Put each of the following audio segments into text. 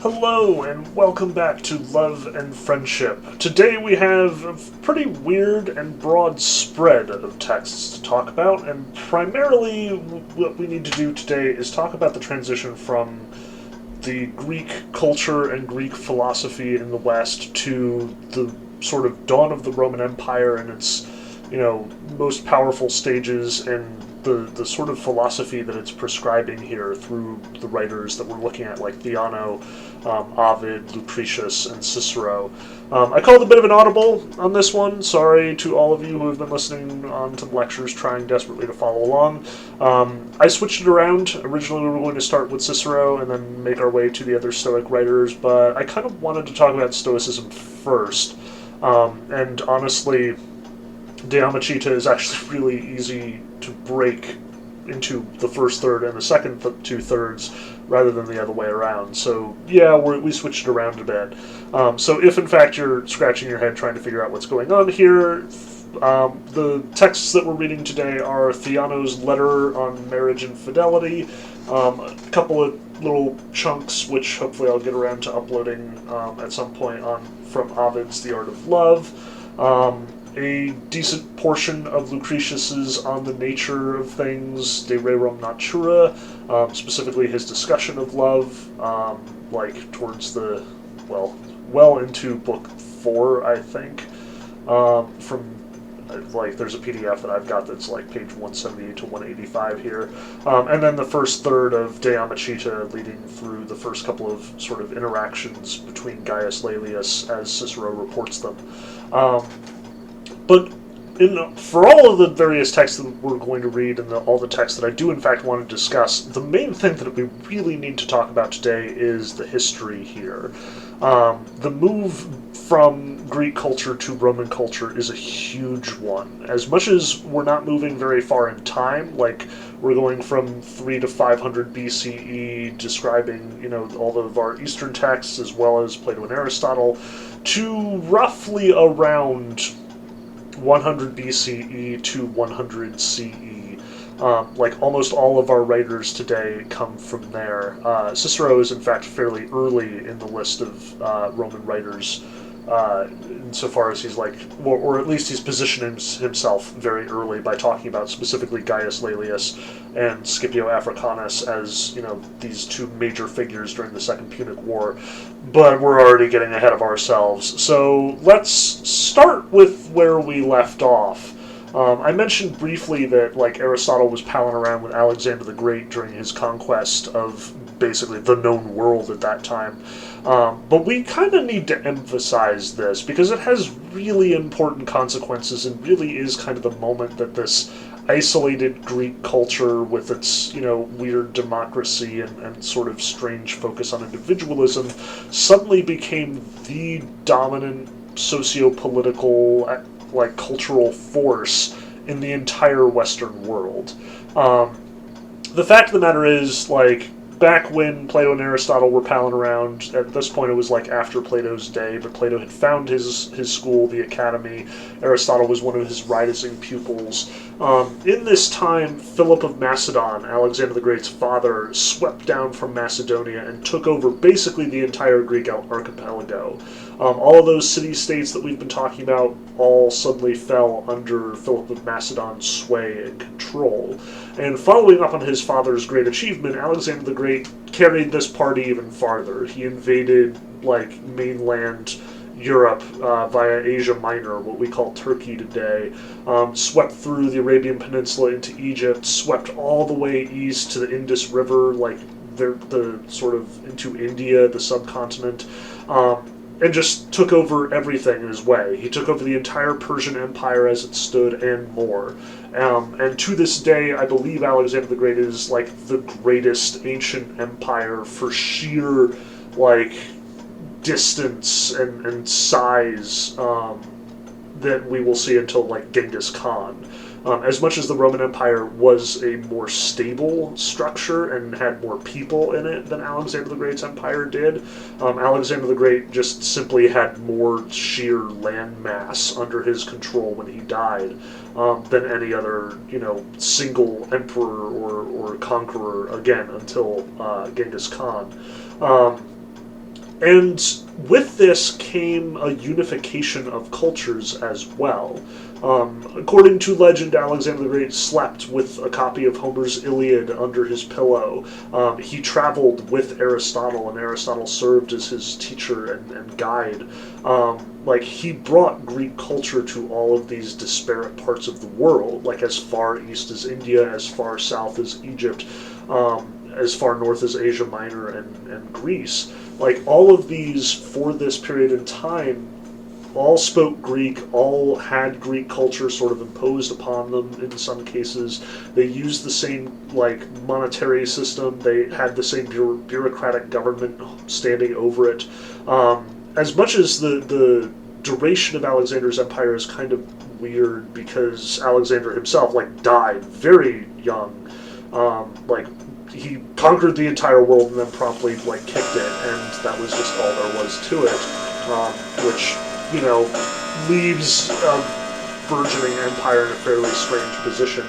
Hello and welcome back to Love and Friendship. Today we have a pretty weird and broad spread of texts to talk about, and primarily what we need to do today is talk about the transition from the Greek culture and Greek philosophy in the West to the sort of dawn of the Roman Empire and its, most powerful stages, and the sort of philosophy that it's prescribing here through the writers that we're looking at, like Theano, Ovid, Lucretius, and Cicero. I called a bit of an audible on this one. Sorry to all of you who have been listening on to the lectures, trying desperately to follow along. I switched it around. Originally we were going to start with Cicero and then make our way to the other Stoic writers, but I kind of wanted to talk about Stoicism first. And honestly, Dhammacitta is actually really easy to break into the first third and the second two thirds rather than the other way around. So yeah, we switched it around a bit. So if in fact you're scratching your head trying to figure out what's going on here, the texts that we're reading today are Theano's letter on marriage and fidelity, a couple of little chunks which hopefully I'll get around to uploading at some point from Ovid's The Art of Love, a decent portion of Lucretius's On the Nature of Things, De Rerum Natura, specifically his discussion of love, towards the, well into book 4, I think, there's a PDF that I've got that's like page 178 to 185 here, and then the first third of De Amicita leading through the first couple of sort of interactions between Gaius Laelius as Cicero reports them. But for all of the various texts that we're going to read and all the texts that I do in fact want to discuss, the main thing that we really need to talk about today is the history here. The move from Greek culture to Roman culture is a huge one. As much as we're not moving very far in time, like we're going from 3 to 500 BCE, describing, all of our Eastern texts as well as Plato and Aristotle, to roughly around 100 BCE to 100 CE. Almost all of our writers today come from there. Cicero is in fact fairly early in the list of Roman writers, insofar as he's or at least he's positioning himself very early by talking about specifically Gaius Laelius and Scipio Africanus as, these two major figures during the Second Punic War. But we're already getting ahead of ourselves. So let's start with where we left off. I mentioned briefly that Aristotle was palling around with Alexander the Great during his conquest of basically the known world at that time. But we kind of need to emphasize this because it has really important consequences and really is kind of the moment that this isolated Greek culture with its, weird democracy and sort of strange focus on individualism suddenly became the dominant socio-political, cultural force in the entire Western world. The fact of the matter is, back when Plato and Aristotle were palling around, at this point it was after Plato's day, but Plato had found his school, the Academy. Aristotle was one of his rising pupils. In this time, Philip of Macedon, Alexander the Great's father, swept down from Macedonia and took over basically the entire Greek archipelago. All of those city-states that we've been talking about all suddenly fell under Philip of Macedon's sway and control. And following up on his father's great achievement, Alexander the Great carried this party even farther. He invaded, mainland Europe via Asia Minor, what we call Turkey today, swept through the Arabian Peninsula into Egypt, swept all the way east to the Indus River, the sort of into India, the subcontinent, and just took over everything in his way. He took over the entire Persian Empire as it stood and more. And to this day, I believe Alexander the Great is the greatest ancient empire for sheer distance and size that we will see until Genghis Khan. As much as the Roman Empire was a more stable structure and had more people in it than Alexander the Great's empire did, Alexander the Great just simply had more sheer land mass under his control when he died than any other, single emperor or conqueror, again, until Genghis Khan. And with this came a unification of cultures as well. According to legend, Alexander the Great slept with a copy of Homer's Iliad under his pillow. He traveled with Aristotle, and Aristotle served as his teacher and guide. He brought Greek culture to all of these disparate parts of the world, like as far east as India, as far south as Egypt, as far north as Asia Minor and Greece. Like, all of these, for this period in time, all spoke Greek, all had Greek culture sort of imposed upon them in some cases. They used the same, monetary system. They had the same bureaucratic government standing over it. As much as the duration of Alexander's empire is kind of weird, because Alexander himself, died very young. He conquered the entire world and then promptly, kicked it, and that was just all there was to it, which, leaves a burgeoning empire in a fairly strange position.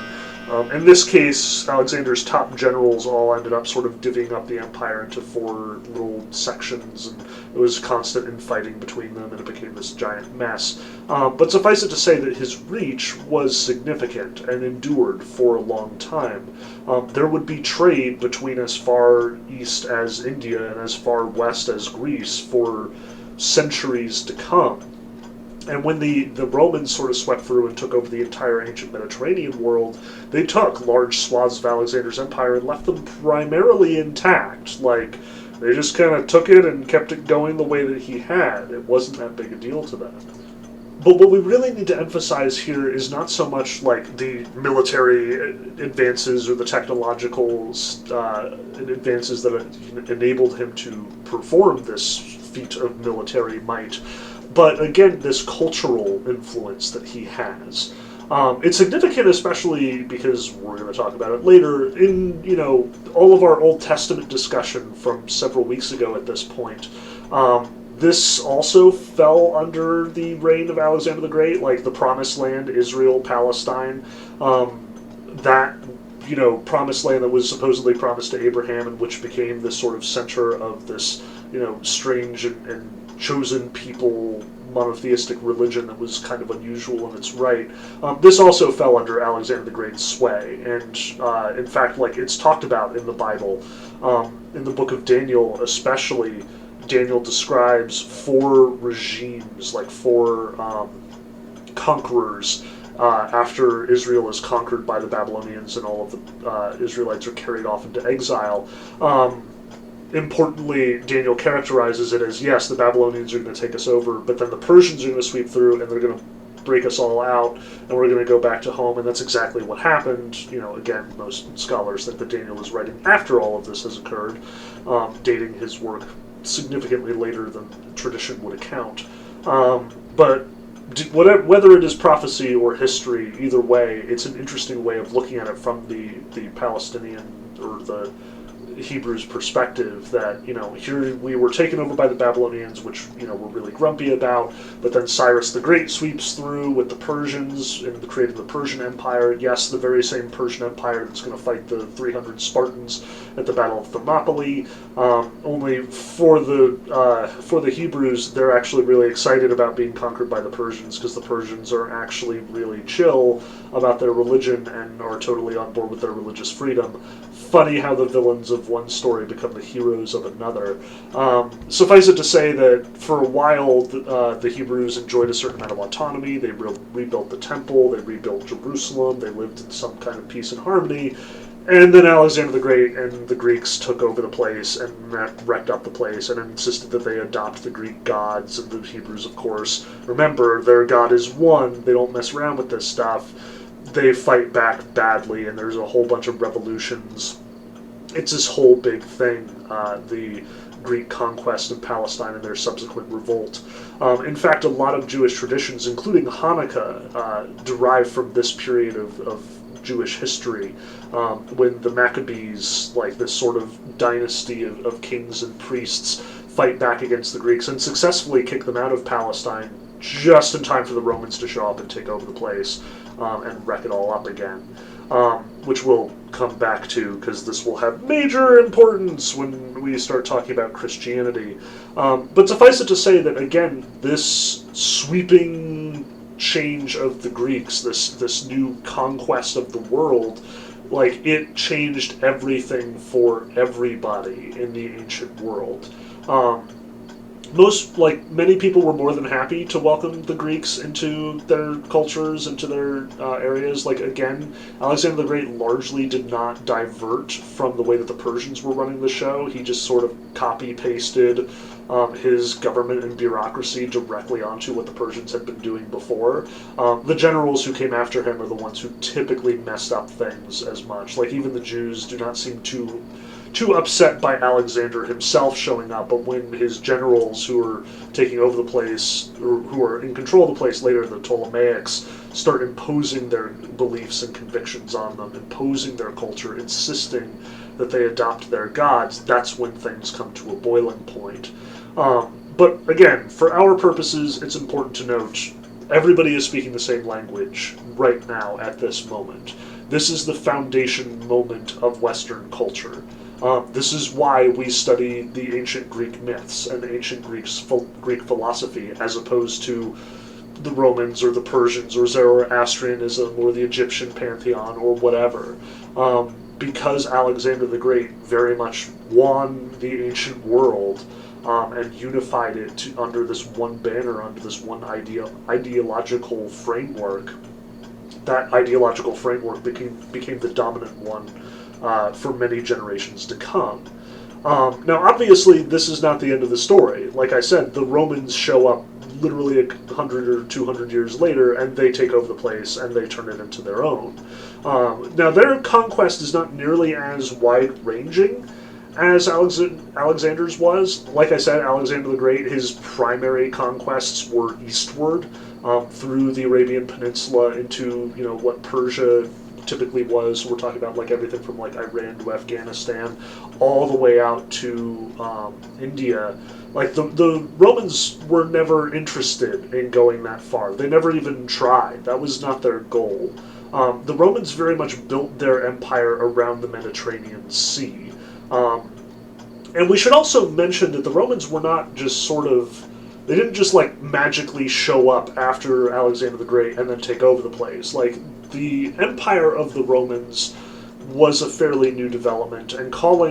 In this case, Alexander's top generals all ended up sort of divvying up the empire into 4 little sections, and it was constant infighting between them, and it became this giant mess. But suffice it to say that his reach was significant and endured for a long time. There would be trade between as far east as India and as far west as Greece for centuries to come. And when the Romans sort of swept through and took over the entire ancient Mediterranean world, they took large swaths of Alexander's empire and left them primarily intact. They just kind of took it and kept it going the way that he had. It wasn't that big a deal to them. But what we really need to emphasize here is not so much the military advances or the technological advances that enabled him to perform this feat of military might, but again, this cultural influence that he has. It's significant, especially because we're going to talk about it later in, all of our Old Testament discussion from several weeks ago at this point. This also fell under the reign of Alexander the Great, the Promised Land, Israel, Palestine. That, Promised Land that was supposedly promised to Abraham, and which became this sort of center of this, strange and chosen people monotheistic religion that was kind of unusual in its right. This also fell under Alexander the Great's sway, and in fact, it's talked about in the Bible. In the book of Daniel especially, Daniel describes 4 regimes, 4 conquerors, after Israel is conquered by the Babylonians and all of the Israelites are carried off into exile. Importantly, Daniel characterizes it as, yes, the Babylonians are going to take us over, but then the Persians are going to sweep through and they're going to break us all out, and we're going to go back to home, and that's exactly what happened. Again, most scholars think that Daniel is writing after all of this has occurred, dating his work significantly later than tradition would account. But whether it is prophecy or history, either way, it's an interesting way of looking at it from the Palestinian or the Hebrews' perspective, that, here we were taken over by the Babylonians, which, we're really grumpy about, but then Cyrus the Great sweeps through with the Persians and created the Persian Empire. Yes, the very same Persian Empire that's going to fight the 300 Spartans at the Battle of Thermopylae. Only for the Hebrews, they're actually really excited about being conquered by the Persians, because the Persians are actually really chill about their religion and are totally on board with their religious freedom. Funny how the villains of one story become the heroes of another. Suffice it to say that for a while, the Hebrews enjoyed a certain amount of autonomy. They rebuilt the temple, they rebuilt Jerusalem, they lived in some kind of peace and harmony. And then Alexander the Great and the Greeks took over the place and wrecked up the place and insisted that they adopt the Greek gods. And the Hebrews, of course, remember, their God is one. They don't mess around with this stuff. They fight back badly, and there's a whole bunch of revolutions. It's this whole big thing, the Greek conquest of Palestine and their subsequent revolt. In fact, a lot of Jewish traditions, including Hanukkah, derive from this period of Jewish history, when the Maccabees, this sort of dynasty of kings and priests, fight back against the Greeks and successfully kick them out of Palestine just in time for the Romans to show up and take over the place and wreck it all up again. which we'll come back to because this will have major importance when we start talking about Christianity. But suffice it to say that, again, this sweeping change of the Greeks, this new conquest of the world, like, it changed everything for everybody in the ancient world. Many people were more than happy to welcome the Greeks into their cultures, into their areas. Like, again, Alexander the Great largely did not divert from the way that the Persians were running the show. He just sort of copy-pasted his government and bureaucracy directly onto what the Persians had been doing before. The generals who came after him are the ones who typically messed up things as much. Like, even the Jews do not seem too upset by Alexander himself showing up, but when his generals who are taking over the place, or who are in control of the place later, the Ptolemaics, start imposing their beliefs and convictions on them, imposing their culture, insisting that they adopt their gods, that's when things come to a boiling point. But again, for our purposes, it's important to note, everybody is speaking the same language right now at this moment. This is the foundation moment of Western culture. This is why we study the ancient Greek myths and the ancient Greek philosophy, as opposed to the Romans or the Persians or Zoroastrianism or the Egyptian pantheon or whatever. Because Alexander the Great very much won the ancient world and unified it under this one banner, under this one ideological framework. That ideological framework became the dominant one for many generations to come. Now, obviously, this is not the end of the story. Like I said, the Romans show up literally 100 or 200 years later, and they take over the place, and they turn it into their own. Now, their conquest is not nearly as wide-ranging as Alexander's was. Like I said, Alexander the Great, his primary conquests were eastward, through the Arabian Peninsula into, what Persia typically was. So we're talking about like everything from like Iran to Afghanistan, all the way out to India. Like the Romans were never interested in going that far. They never even tried. That was not their goal. The Romans very much built their empire around the Mediterranean Sea. And we should also mention that the Romans were not just they didn't just like magically show up after Alexander the Great and then take over the place. Like, the empire of the Romans was a fairly new development, and now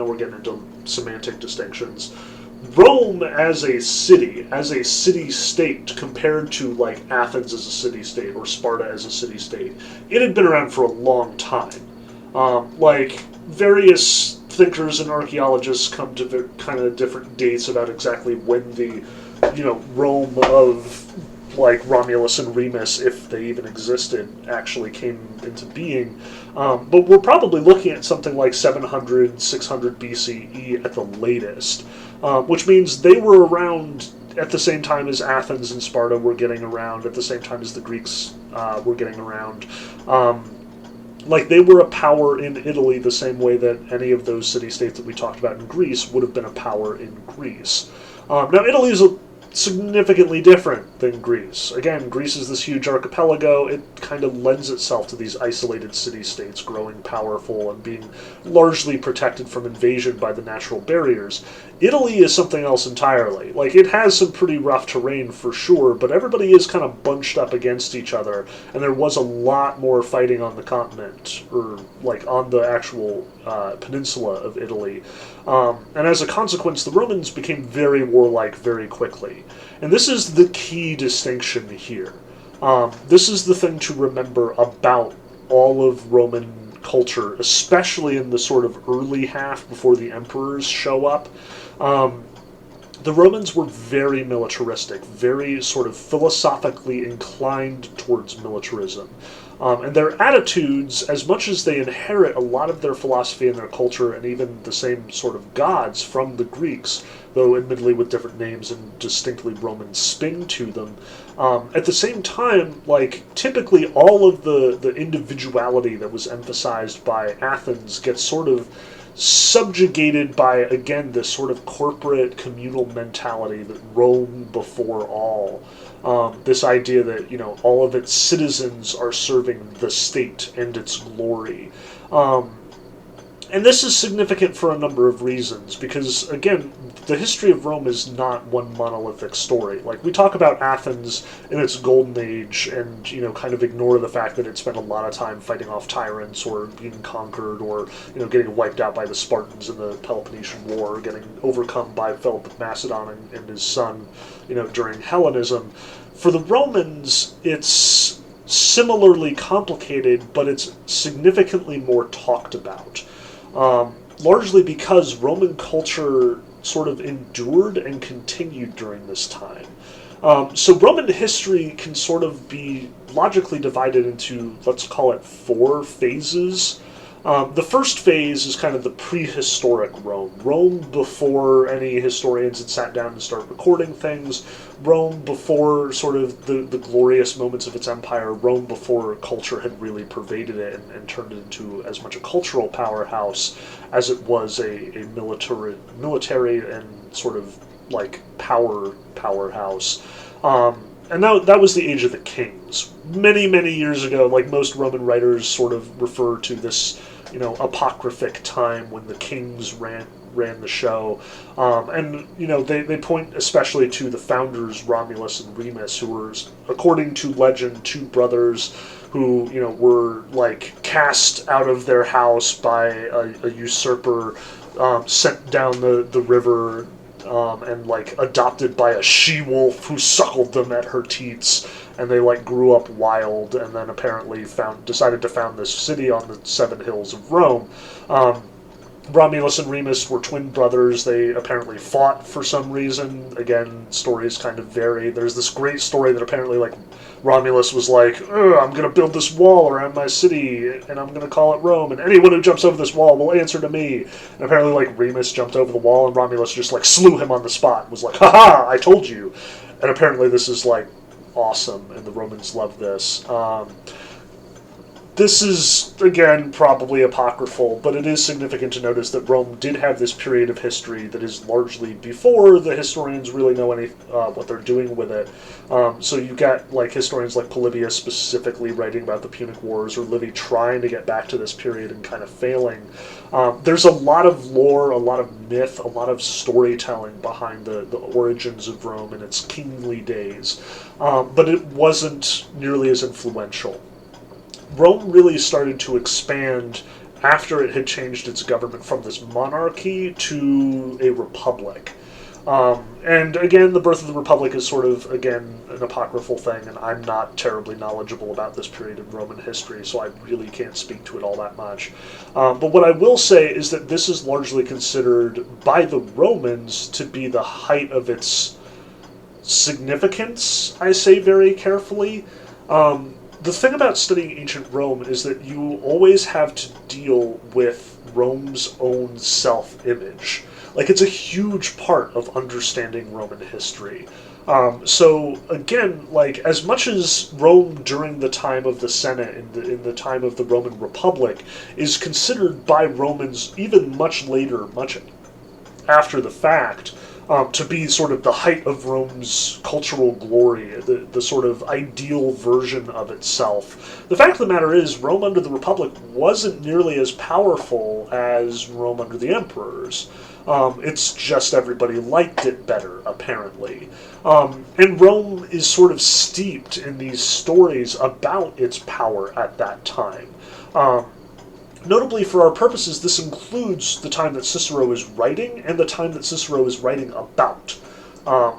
we're getting into semantic distinctions. Rome as a city-state compared to like Athens as a city-state or Sparta as a city-state, it had been around for a long time. Like, various thinkers and archaeologists come to kind of different dates about exactly when the, Rome of like Romulus and Remus, if they even existed, actually came into being. But we're probably looking at something like 700, 600 BCE at the latest, which means they were around at the same time as Athens and Sparta were getting around, at the same time as the Greeks were getting around. Like, they were a power in Italy the same way that any of those city-states that we talked about in Greece would have been a power in Greece. Now, Italy is significantly different than Greece. Again, Greece is this huge archipelago. It kind of lends itself to these isolated city-states growing powerful and being largely protected from invasion by the natural barriers. Italy is something else entirely. Like, it has some pretty rough terrain for sure, but everybody is kind of bunched up against each other, and there was a lot more fighting on the continent, or like on the actual peninsula of Italy. And as a consequence, the Romans became very warlike very quickly. And this is the key distinction here. This is the thing to remember about all of Roman culture, especially in the sort of early half before the emperors show up. The Romans were very militaristic, very sort of philosophically inclined towards militarism. And their attitudes, as much as they inherit a lot of their philosophy and their culture and even the same sort of gods from the Greeks, though admittedly with different names and distinctly Roman spin to them, at the same time, like, typically all of the individuality that was emphasized by Athens gets sort of subjugated by, again, this sort of corporate communal mentality that Rome before all. This idea that, all of its citizens are serving the state and its glory. And this is significant for a number of reasons, because, again, the history of Rome is not one monolithic story. Like, we talk about Athens in its golden age and, kind of ignore the fact that it spent a lot of time fighting off tyrants or being conquered or, getting wiped out by the Spartans in the Peloponnesian War, getting overcome by Philip of Macedon and his son, during Hellenism. For the Romans, it's similarly complicated, but it's significantly more talked about. Largely because Roman culture sort of endured and continued during this time. So Roman history can sort of be logically divided into, let's call it, 4 phases. The first phase is kind of the prehistoric Rome. Rome before any historians had sat down and started recording things. Rome before sort of the glorious moments of its empire. Rome before culture had really pervaded it and turned it into as much a cultural powerhouse as it was a military and sort of like powerhouse. And that was the age of the kings. Many, many years ago, like most Roman writers sort of refer to this, apocryphic time when the kings ran the show. And, they point especially to the founders, Romulus and Remus, who were, according to legend, 2 brothers who, were, like, cast out of their house by a usurper, sent down the river, and, like, adopted by a she-wolf who suckled them at her teats, and they, like, grew up wild, and then apparently decided to found this city on the 7 hills of Rome. Romulus and Remus were twin brothers. They apparently fought for some reason. Again, stories kind of vary. There's this great story that apparently, like, Romulus was like, I'm going to build this wall around my city, and I'm going to call it Rome, and anyone who jumps over this wall will answer to me. And apparently, like, Remus jumped over the wall, and Romulus just, like, slew him on the spot and was like, ha-ha, I told you. And apparently this is, like, awesome, and the Romans love this. This is, again, probably apocryphal, but it is significant to notice that Rome did have this period of history that is largely before the historians really know what they're doing with it. So you've got, like, historians like Polybius specifically writing about the Punic Wars, or Livy trying to get back to this period and kind of failing. There's a lot of lore, a lot of myth, a lot of storytelling behind the origins of Rome in its kingly days, but it wasn't nearly as influential. Rome really started to expand after it had changed its government from this monarchy to a republic. And again, the birth of the republic is sort of, again, an apocryphal thing, and I'm not terribly knowledgeable about this period in Roman history, so I really can't speak to it all that much. But what I will say is that this is largely considered by the Romans to be the height of its significance, I say very carefully. The thing about studying ancient Rome is that you always have to deal with Rome's own self-image. Like, it's a huge part of understanding Roman history. So, again, like, as much as Rome during the time of the Senate, in the time of the Roman Republic, is considered by Romans even much later, much after the fact, to be sort of the height of Rome's cultural glory, the sort of ideal version of itself. The fact of the matter is, Rome under the Republic wasn't nearly as powerful as Rome under the emperors. It's just everybody liked it better, apparently. And Rome is sort of steeped in these stories about its power at that time. Notably, for our purposes, this includes the time that Cicero is writing and the time that Cicero is writing about.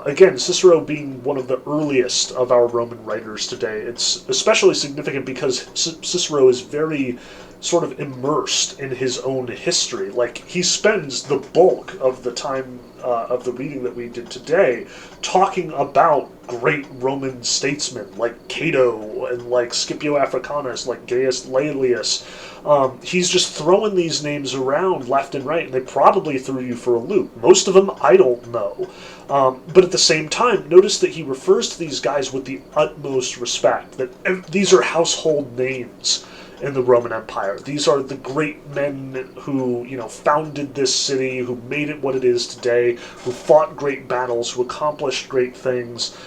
Again, Cicero being one of the earliest of our Roman writers today, it's especially significant because Cicero is very sort of immersed in his own history. Like, he spends the bulk of the time of the reading that we did today talking about great Roman statesmen like Cato and like Scipio Africanus, like Gaius Laelius. He's just throwing these names around left and right, and they probably threw you for a loop. Most of them I don't know. But at the same time, notice that he refers to these guys with the utmost respect, that these are household names in the Roman Empire. These are the great men who, founded this city, who made it what it is today, who fought great battles, who accomplished great things.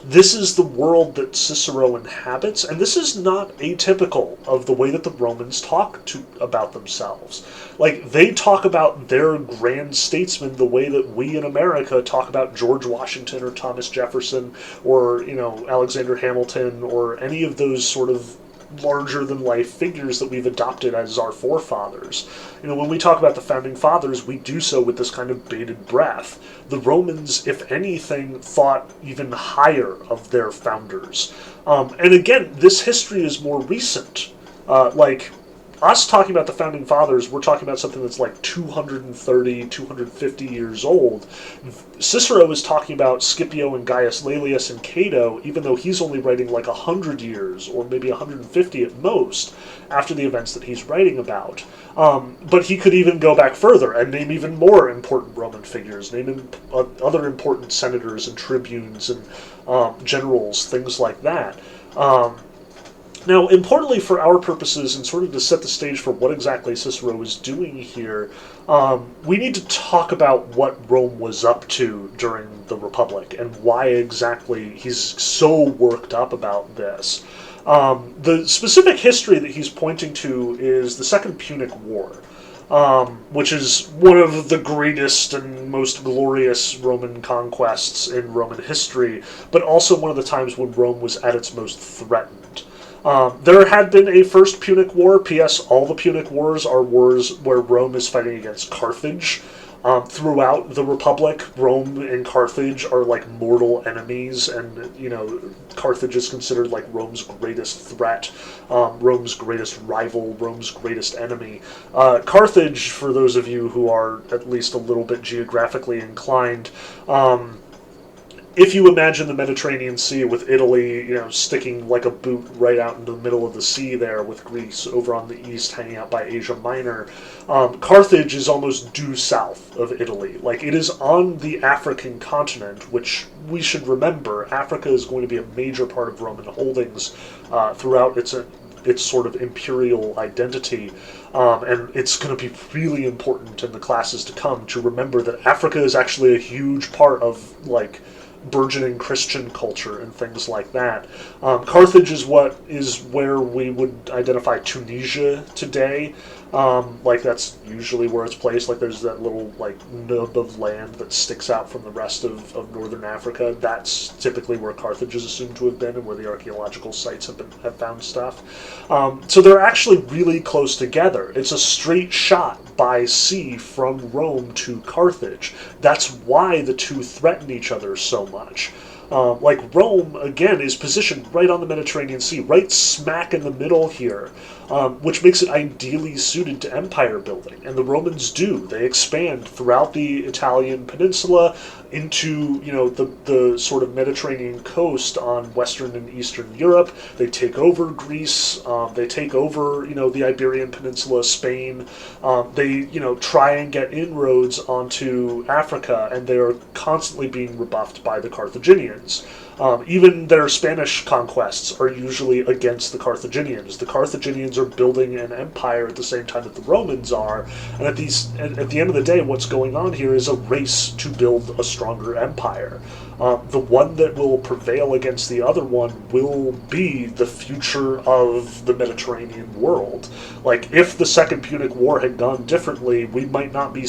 This is the world that Cicero inhabits, and this is not atypical of the way that the Romans talk about themselves. Like, they talk about their grand statesmen the way that we in America talk about George Washington or Thomas Jefferson or, Alexander Hamilton or any of those sort of larger-than-life figures that we've adopted as our forefathers. When we talk about the Founding Fathers, we do so with this kind of bated breath. The Romans, if anything, thought even higher of their founders. And again, this history is more recent. Us talking about the Founding Fathers, we're talking about something that's like 230, 250 years old. Cicero is talking about Scipio and Gaius Laelius and Cato, even though he's only writing like 100 years, or maybe 150 at most, after the events that he's writing about. But he could even go back further and name even more important Roman figures, name other important senators and tribunes and generals, things like that. Now, importantly for our purposes, and sort of to set the stage for what exactly Cicero is doing here, we need to talk about what Rome was up to during the Republic, and why exactly he's so worked up about this. The specific history that he's pointing to is the Second Punic War, which is one of the greatest and most glorious Roman conquests in Roman history, but also one of the times when Rome was at its most threatened. There had been a First Punic War. P.S. All the Punic Wars are wars where Rome is fighting against Carthage. Throughout the Republic, Rome and Carthage are like mortal enemies, and, Carthage is considered like Rome's greatest threat, Rome's greatest rival, Rome's greatest enemy. Carthage, for those of you who are at least a little bit geographically inclined, if you imagine the Mediterranean Sea with Italy, sticking like a boot right out into the middle of the sea there, with Greece over on the east hanging out by Asia Minor, Carthage is almost due south of Italy. Like, it is on the African continent, which we should remember. Africa is going to be a major part of Roman holdings throughout its sort of imperial identity. And it's going to be really important in the classes to come to remember that Africa is actually a huge part of, burgeoning Christian culture and things like that. Carthage is where we would identify Tunisia today. That's usually where it's placed. There's that little nub of land that sticks out from the rest of northern Africa. That's typically where Carthage is assumed to have been, and where the archaeological sites have found stuff. So they're actually really close together. It's a straight shot by sea from Rome to Carthage. That's why the two threaten each other so much. Rome, again, is positioned right on the Mediterranean Sea, right smack in the middle here, which makes it ideally suited to empire building. And the Romans do. They expand throughout the Italian peninsula into, the sort of Mediterranean coast on Western and Eastern Europe. They take over Greece. They take over, the Iberian Peninsula, Spain. They, try and get inroads onto Africa, and they are constantly being rebuffed by the Carthaginians. Even their Spanish conquests are usually against the Carthaginians. The Carthaginians are building an empire at the same time that the Romans are, and at the end of the day, what's going on here is a race to build a stronger empire. The one that will prevail against the other one will be the future of the Mediterranean world. If the Second Punic War had gone differently, we might not be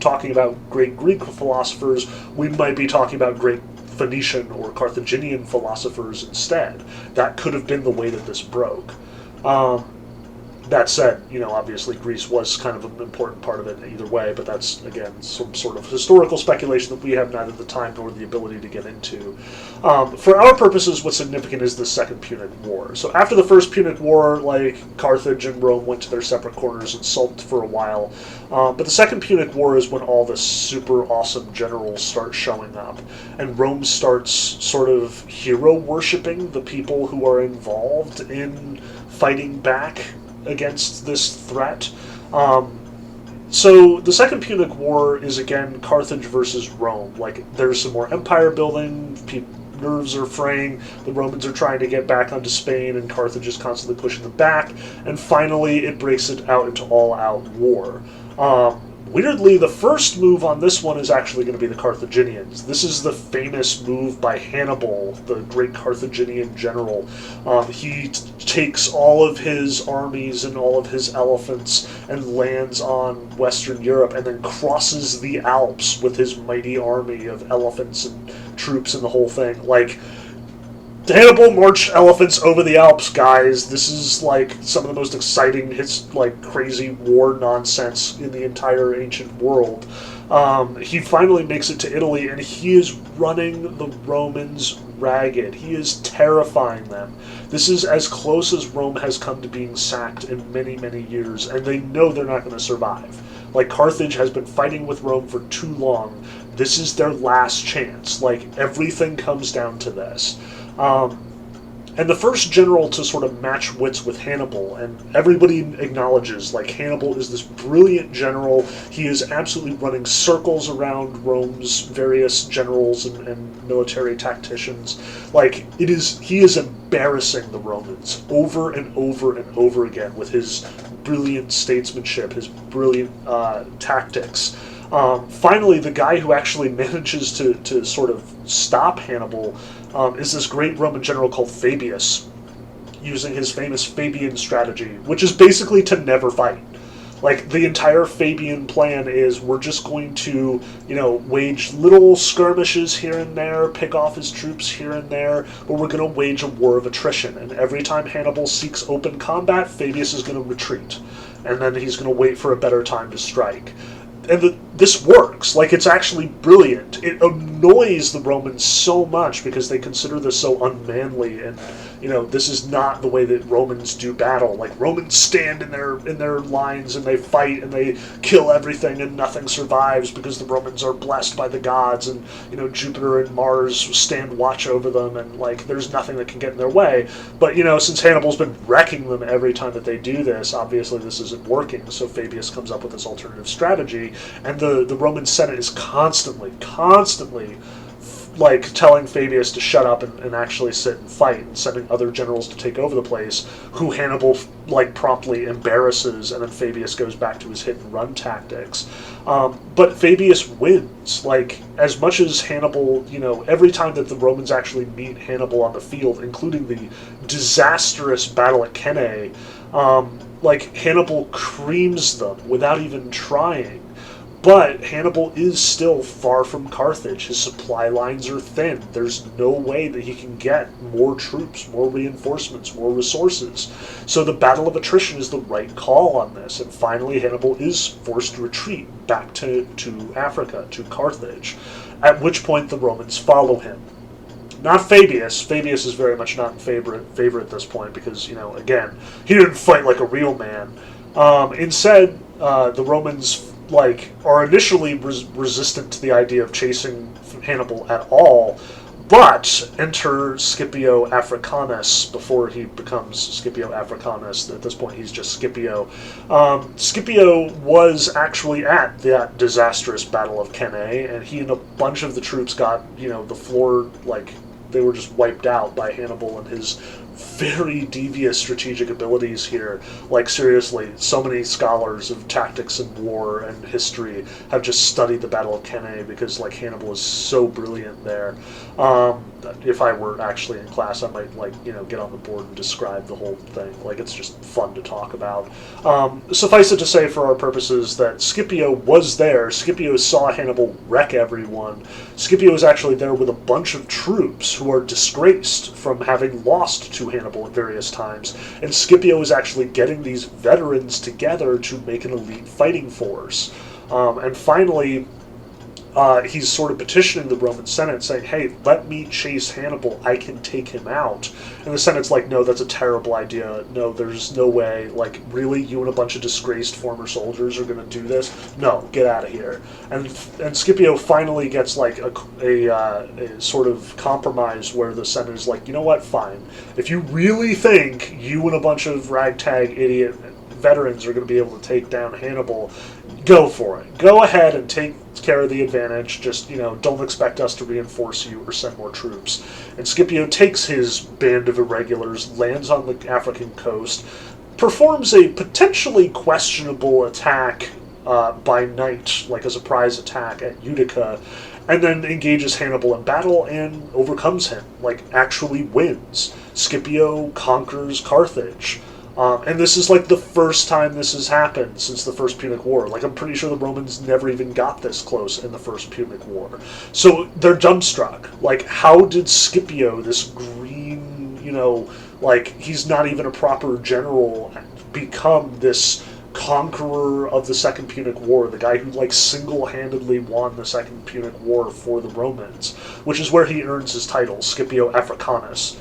talking about great Greek philosophers. We might be talking about great Phoenician or Carthaginian philosophers instead. That could have been the way that this broke. That said, obviously Greece was kind of an important part of it either way, but that's, again, some sort of historical speculation that we have neither the time nor the ability to get into. For our purposes, what's significant is the Second Punic War. So after the First Punic War, Carthage and Rome went to their separate corners and sulked for a while. But the Second Punic War is when all the super awesome generals start showing up, and Rome starts sort of hero-worshipping the people who are involved in fighting back against this threat. So the Second Punic War is, again, Carthage versus Rome. There's some more empire building. nerves are fraying. The Romans are trying to get back onto Spain, and Carthage is constantly pushing them back. And finally, it breaks it out into all-out war. Weirdly, the first move on this one is actually going to be the Carthaginians. This is the famous move by Hannibal, the great Carthaginian general. He takes all of his armies and all of his elephants and lands on Western Europe, and then crosses the Alps with his mighty army of elephants and troops and the whole thing. Like, Hannibal marched elephants over the Alps, guys. This is like some of the most exciting, crazy war nonsense in the entire ancient world. He finally makes it to Italy, and he is running the Romans ragged. He is terrifying them. This is as close as Rome has come to being sacked in many, many years, and they know they're not going to survive. Like, Carthage has been fighting with Rome for too long. This is their last chance. Like, everything comes down to this. And the first general to sort of match wits with Hannibal, and everybody acknowledges, like, Hannibal is this brilliant general. He is absolutely running circles around Rome's various generals and military tacticians. Like, he is embarrassing the Romans over and over and over again with his brilliant statesmanship, his brilliant tactics. Finally, the guy who actually manages to sort of stop Hannibal is this great Roman general called Fabius, using his famous Fabian strategy, which is basically to never fight. Like, the entire Fabian plan is, we're just going to, wage little skirmishes here and there, pick off his troops here and there, but we're going to wage a war of attrition. And every time Hannibal seeks open combat, Fabius is going to retreat. And then he's going to wait for a better time to strike. And this works. Like, it's actually brilliant. It annoys the Romans so much because they consider this so unmanly, and this is not the way that Romans do battle. Like, Romans stand in their lines and they fight and they kill everything and nothing survives because the Romans are blessed by the gods, and Jupiter and Mars stand watch over them, and like, there's nothing that can get in their way. But since Hannibal's been wrecking them every time that they do this, obviously this isn't working. So Fabius comes up with this alternative strategy. And the Roman Senate is constantly, like, telling Fabius to shut up and actually sit and fight, and sending other generals to take over the place, who Hannibal, like, promptly embarrasses, and then Fabius goes back to his hit-and-run tactics. But Fabius wins. Like, as much as Hannibal, every time that the Romans actually meet Hannibal on the field, including the disastrous battle at Cannae, like, Hannibal creams them without even trying. But Hannibal is still far from Carthage. His supply lines are thin. There's no way that he can get more troops, more reinforcements, more resources. So the battle of attrition is the right call on this. And finally, Hannibal is forced to retreat back to Africa, to Carthage, at which point the Romans follow him. Not Fabius. Fabius is very much not in favor at this point because, again, he didn't fight like a real man. Instead, the Romans are initially resistant to the idea of chasing Hannibal at all, but enter Scipio Africanus before he becomes Scipio Africanus. At this point, he's just Scipio. Scipio was actually at that disastrous Battle of Cannae, and he and a bunch of the troops got, the floor, they were just wiped out by Hannibal and his very devious strategic abilities here. Like, seriously, so many scholars of tactics and war and history have just studied the Battle of Cannae because, Hannibal is so brilliant there. If I were actually in class, I might, get on the board and describe the whole thing. It's just fun to talk about. Suffice it to say, for our purposes, that Scipio was there. Scipio saw Hannibal wreck everyone. Scipio is actually there with a bunch of troops who are disgraced from having lost to Hannibal at various times, and Scipio is actually getting these veterans together to make an elite fighting force. And finally, he's sort of petitioning the Roman Senate, saying, hey, let me chase Hannibal, I can take him out. And the Senate's like, no, that's a terrible idea. No, there's no way. Really, you and a bunch of disgraced former soldiers are going to do this? No, get out of here. And Scipio finally gets, a sort of compromise where the Senate is like, you know what, fine. If you really think you and a bunch of ragtag idiot veterans are going to be able to take down Hannibal, go for it. Go ahead and care of the advantage. Just, don't expect us to reinforce you or send more troops. And Scipio takes his band of irregulars, lands on the African coast, performs a potentially questionable attack by night, like a surprise attack at Utica, and then engages Hannibal in battle and overcomes him, like actually wins. Scipio conquers Carthage. And this is like the first time this has happened since the First Punic War. Like, I'm pretty sure the Romans never even got this close in the First Punic War. So they're dumbstruck. Like, how did Scipio, this green, like, he's not even a proper general, become this conqueror of the Second Punic War, the guy who, like, single-handedly won the Second Punic War for the Romans, which is where he earns his title, Scipio Africanus.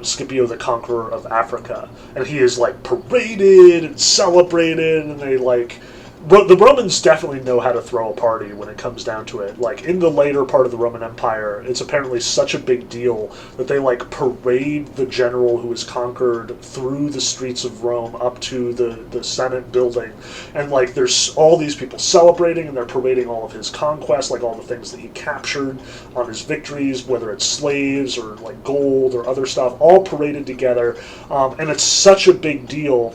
Scipio the Conqueror of Africa, and he is like paraded and celebrated, and they like the Romans definitely know how to throw a party when it comes down to it. Like, in the later part of the Roman Empire, it's apparently such a big deal that they like parade the general who is conquered through the streets of Rome up to the Senate building, and like there's all these people celebrating, and they're parading all of his conquests, like all the things that he captured on his victories, whether it's slaves or like gold or other stuff, all paraded together, and it's such a big deal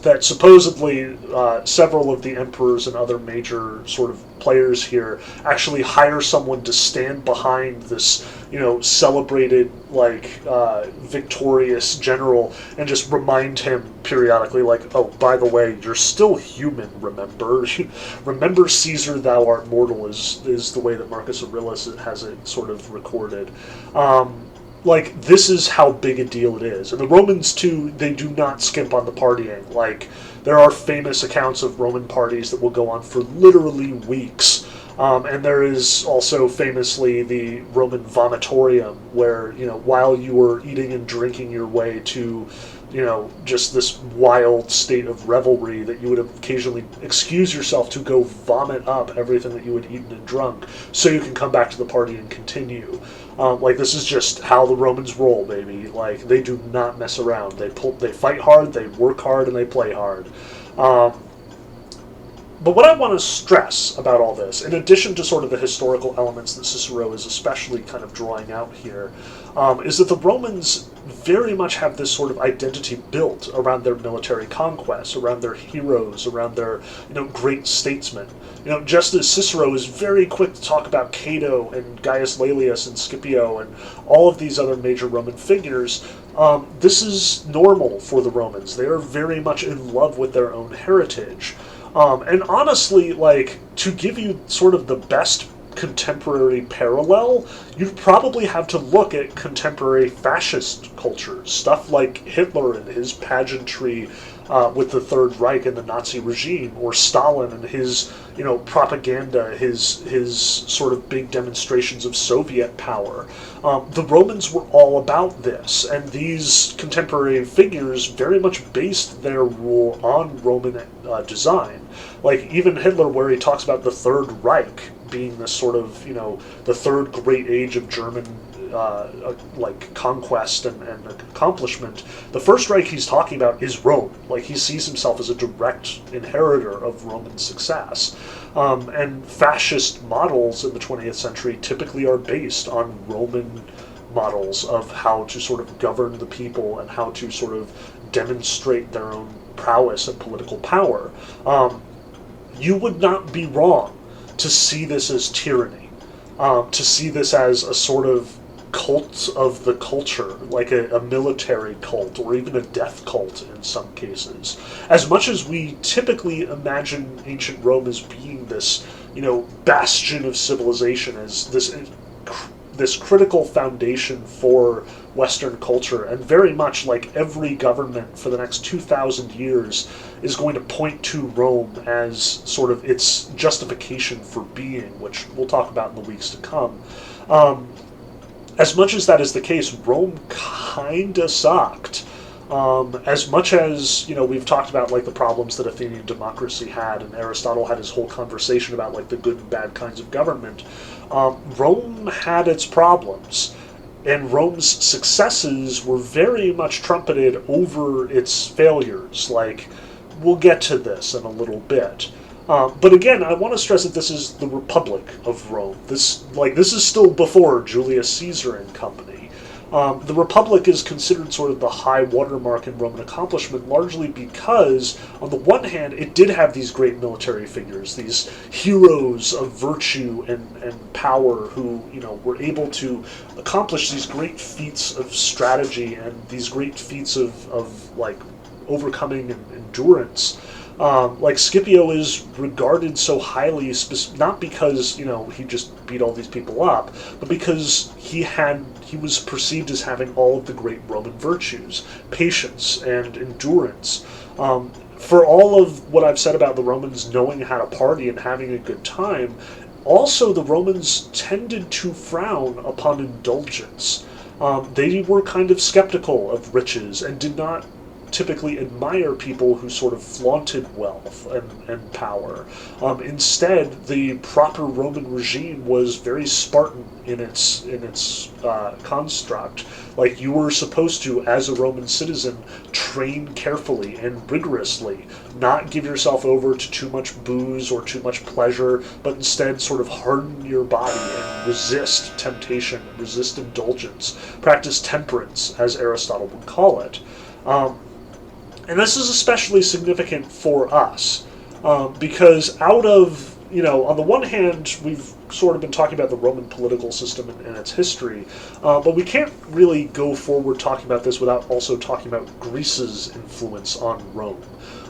that supposedly several of the emperors and other major sort of players here actually hire someone to stand behind this, celebrated, like, victorious general and just remind him periodically, like, oh, by the way, you're still human, remember? Remember Caesar, thou art mortal, is the way that Marcus Aurelius has it sort of recorded. Like, this is how big a deal it is. And the Romans, too, they do not skimp on the partying. Like, there are famous accounts of Roman parties that will go on for literally weeks. And there is also famously the Roman vomitorium, where, while you were eating and drinking your way to, just this wild state of revelry, that you would occasionally excuse yourself to go vomit up everything that you had eaten and drunk, so you can come back to the party and continue. Like, this is just how the Romans roll, baby. Like, they do not mess around. They fight hard, they work hard, and they play hard. But what I want to stress about all this, in addition to sort of the historical elements that Cicero is especially kind of drawing out here, is that the Romans very much have this sort of identity built around their military conquests, around their heroes, around their, great statesmen. Just as Cicero is very quick to talk about Cato and Gaius Laelius and Scipio and all of these other major Roman figures, this is normal for the Romans. They are very much in love with their own heritage. And honestly, like, to give you sort of the best contemporary parallel, you'd probably have to look at contemporary fascist cultures. Stuff like Hitler and his pageantry with the Third Reich and the Nazi regime, or Stalin and his, propaganda, his sort of big demonstrations of Soviet power. The Romans were all about this, and these contemporary figures very much based their rule on Roman design. Like, even Hitler, where he talks about the Third Reich being this sort of, the third great age of German conquest and accomplishment. The First Reich he's talking about is Rome. Like, he sees himself as a direct inheritor of Roman success. And fascist models in the 20th century typically are based on Roman models of how to sort of govern the people and how to sort of demonstrate their own prowess and political power. You would not be wrong to see this as tyranny, to see this as a sort of cult of the culture, like a military cult, or even a death cult in some cases. As much as we typically imagine ancient Rome as being this, bastion of civilization, as this critical foundation for Western culture, and very much like every government for the next 2,000 years is going to point to Rome as sort of its justification for being, which we'll talk about in the weeks to come. As much as that is the case, Rome kinda sucked. As much as, we've talked about, like, the problems that Athenian democracy had, and Aristotle had his whole conversation about, like, the good and bad kinds of government, Rome had its problems. And Rome's successes were very much trumpeted over its failures. Like, we'll get to this in a little bit. But again, I want to stress that this is the Republic of Rome. This is still before Julius Caesar and company. The Republic is considered sort of the high watermark in Roman accomplishment, largely because, on the one hand, it did have these great military figures, these heroes of virtue and power who, were able to accomplish these great feats of strategy and these great feats of like, overcoming and endurance. Like Scipio is regarded so highly, not because he just beat all these people up, but because he was perceived as having all of the great Roman virtues, patience and endurance. For all of what I've said about the Romans knowing how to party and having a good time, also the Romans tended to frown upon indulgence. They were kind of skeptical of riches and did not typically admire people who sort of flaunted wealth and power. Instead, the proper Roman regime was very Spartan in its construct. Like, you were supposed to, as a Roman citizen, train carefully and rigorously, not give yourself over to too much booze or too much pleasure, but instead sort of harden your body and resist temptation, resist indulgence, practice temperance, as Aristotle would call it. And this is especially significant for us, because out of, on the one hand, we've sort of been talking about the Roman political system and its history, but we can't really go forward talking about this without also talking about Greece's influence on Rome,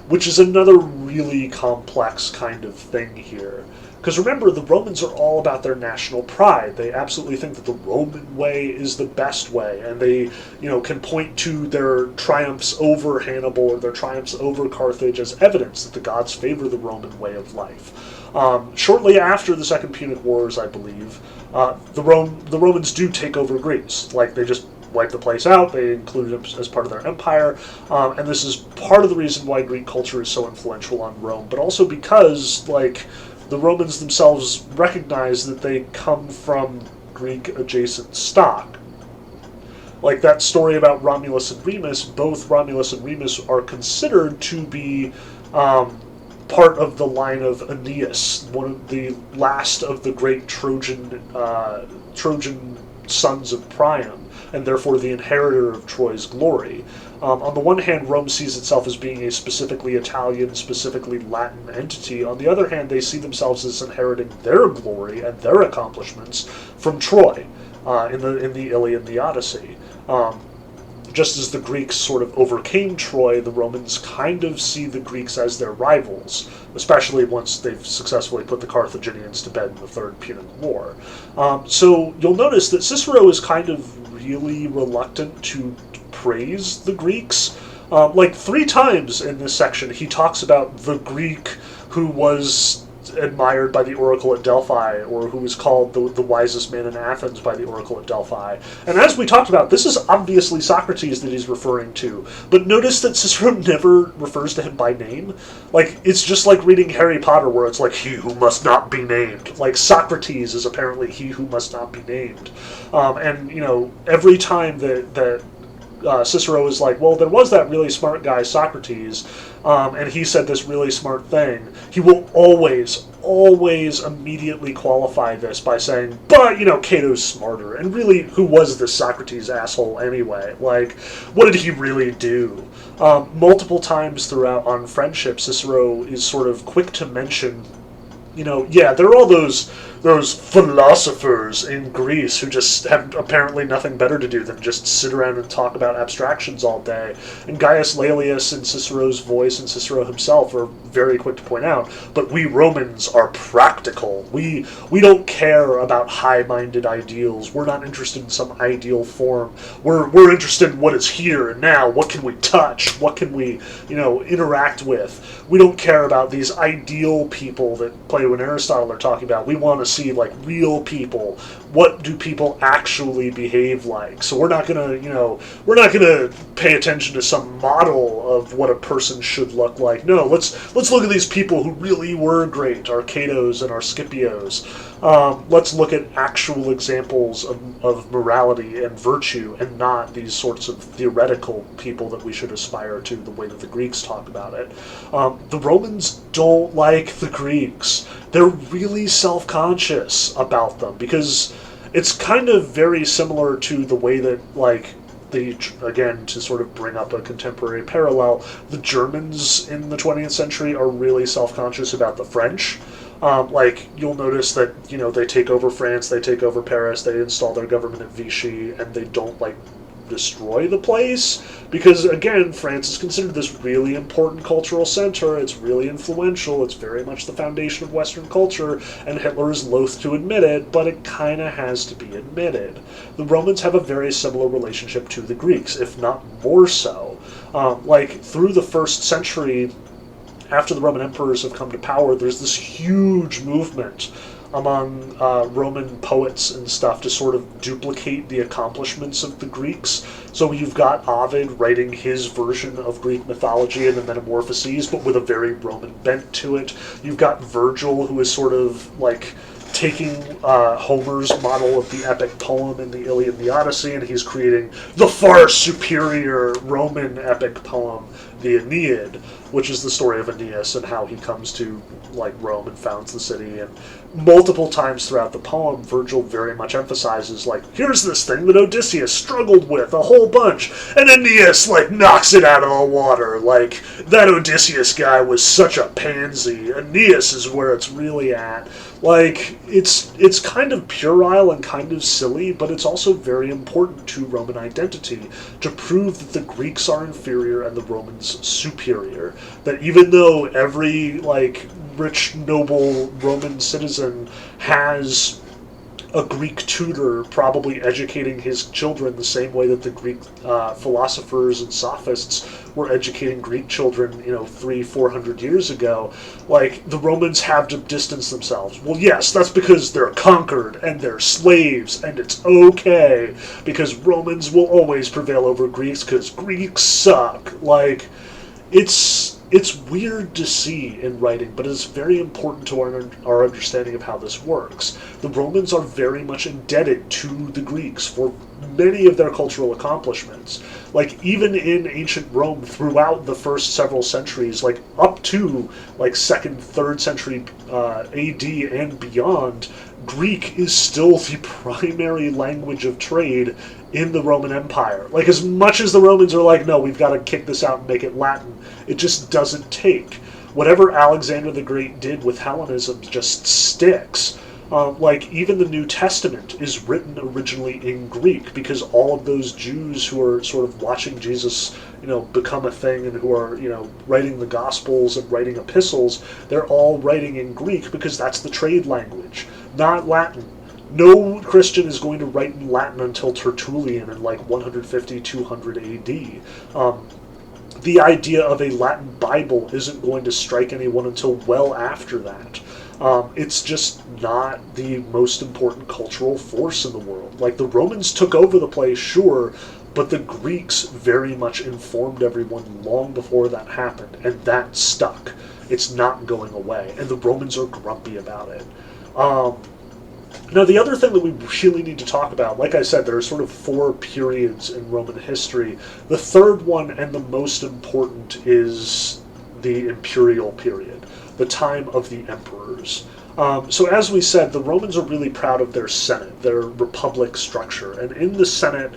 which is another really complex kind of thing here. Because remember, the Romans are all about their national pride. They absolutely think that the Roman way is the best way, and they, can point to their triumphs over Hannibal or their triumphs over Carthage as evidence that the gods favor the Roman way of life. Shortly after the Second Punic Wars, I believe, the Romans do take over Greece. Like, they just wipe the place out. They include it as part of their empire, and this is part of the reason why Greek culture is so influential on Rome, but also because, the Romans themselves recognize that they come from Greek-adjacent stock. Like that story about Romulus and Remus, both Romulus and Remus are considered to be part of the line of Aeneas, one of the last of the great Trojan sons of Priam, and therefore the inheritor of Troy's glory. On the one hand, Rome sees itself as being a specifically Italian, specifically Latin entity. On the other hand, they see themselves as inheriting their glory and their accomplishments from Troy in the Iliad and the Odyssey. Just as the Greeks sort of overcame Troy, the Romans kind of see the Greeks as their rivals, especially once they've successfully put the Carthaginians to bed in the Third Punic War. So you'll notice that Cicero is kind of really reluctant to praise the Greeks. Like 3 times in this section, he talks about the Greek who was admired by the oracle at Delphi, or who was called the wisest man in Athens by the oracle at Delphi. And as we talked about, this is obviously Socrates that he's referring to. But notice that Cicero never refers to him by name. Like, it's just like reading Harry Potter, where it's like, he who must not be named. Like, Socrates is apparently he who must not be named. And, every time that Cicero is like, well, there was that really smart guy, Socrates, and he said this really smart thing, he will always immediately qualify this by saying, but, Cato's smarter, and really, who was this Socrates asshole anyway? Like, what did he really do? Multiple times throughout on Friendship, Cicero is sort of quick to mention, there are all those philosophers in Greece who just have apparently nothing better to do than just sit around and talk about abstractions all day. And Gaius Laelius in Cicero's voice and Cicero himself are very quick to point out, but we Romans are practical. We don't care about high-minded ideals. We're not interested in some ideal form. We're interested in what is here and now. What can we touch? What can we, interact with? We don't care about these ideal people that Plato and Aristotle are talking about. We want to see like real people. What do people actually behave like? So we're not gonna, we're not gonna pay attention to some model of what a person should look like. No, let's look at these people who really were great, our Catos and our Scipios. Let's look at actual examples of morality and virtue, and not these sorts of theoretical people that we should aspire to, the way that the Greeks talk about it. The Romans don't like the Greeks. They're really self-conscious about them, because it's kind of very similar to the way that, like, again, to sort of bring up a contemporary parallel, the Germans in the 20th century are really self-conscious about the French. Like, you'll notice that, they take over France, they take over Paris, they install their government at Vichy, and they don't, like, destroy the place, because, again, France is considered this really important cultural center. It's really influential. It's very much the foundation of Western culture, and Hitler is loath to admit it, but it kind of has to be admitted. The Romans have a very similar relationship to the Greeks, if not more so. Like, through the first century, after the Roman emperors have come to power, there's this huge movement among Roman poets and stuff to sort of duplicate the accomplishments of the Greeks. So you've got Ovid writing his version of Greek mythology and the Metamorphoses, but with a very Roman bent to it. You've got Virgil, who is sort of like taking Homer's model of the epic poem in the Iliad and the Odyssey, and he's creating the far superior Roman epic poem, the Aeneid, which is the story of Aeneas and how he comes to like Rome and founds the city. And multiple times throughout the poem, Virgil very much emphasizes, like, here's this thing that Odysseus struggled with a whole bunch, and Aeneas, like, knocks it out of the water. Like, that Odysseus guy was such a pansy. Aeneas is where it's really at. Like, it's kind of puerile and kind of silly, but it's also very important to Roman identity to prove that the Greeks are inferior and the Romans superior. That even though every, like, rich, noble Roman citizen has a Greek tutor probably educating his children the same way that the Greek philosophers and sophists were educating Greek children, 300-400 years ago, like, the Romans have to distance themselves. Well, yes, that's because they're conquered and they're slaves, and it's okay, because Romans will always prevail over Greeks because Greeks suck. Like, it's weird to see in writing, but it's very important to our understanding of how this works. The Romans are very much indebted to the Greeks for many of their cultural accomplishments. Like, even in ancient Rome, throughout the first several centuries, like, up to, like, 2nd, 3rd century AD and beyond, Greek is still the primary language of trade in the Roman Empire. Like, as much as the Romans are like, no, we've got to kick this out and make it Latin, it just doesn't take. Whatever Alexander the Great did with Hellenism just sticks. Like, even the New Testament is written originally in Greek, because all of those Jews who are sort of watching Jesus, become a thing, and who are, writing the Gospels and writing epistles, they're all writing in Greek because that's the trade language, not Latin. No Christian is going to write in Latin until Tertullian in, like, 150-200 AD. The idea of a Latin Bible isn't going to strike anyone until well after that. It's just not the most important cultural force in the world. Like, the Romans took over the place, sure, but the Greeks very much informed everyone long before that happened, and that stuck. It's not going away, and the Romans are grumpy about it. Now, the other thing that we really need to talk about, like I said, there are sort of 4 periods in Roman history. The third one, and the most important, is the imperial period, the time of the emperors. So as we said, the Romans are really proud of their Senate, their republic structure. And in the Senate,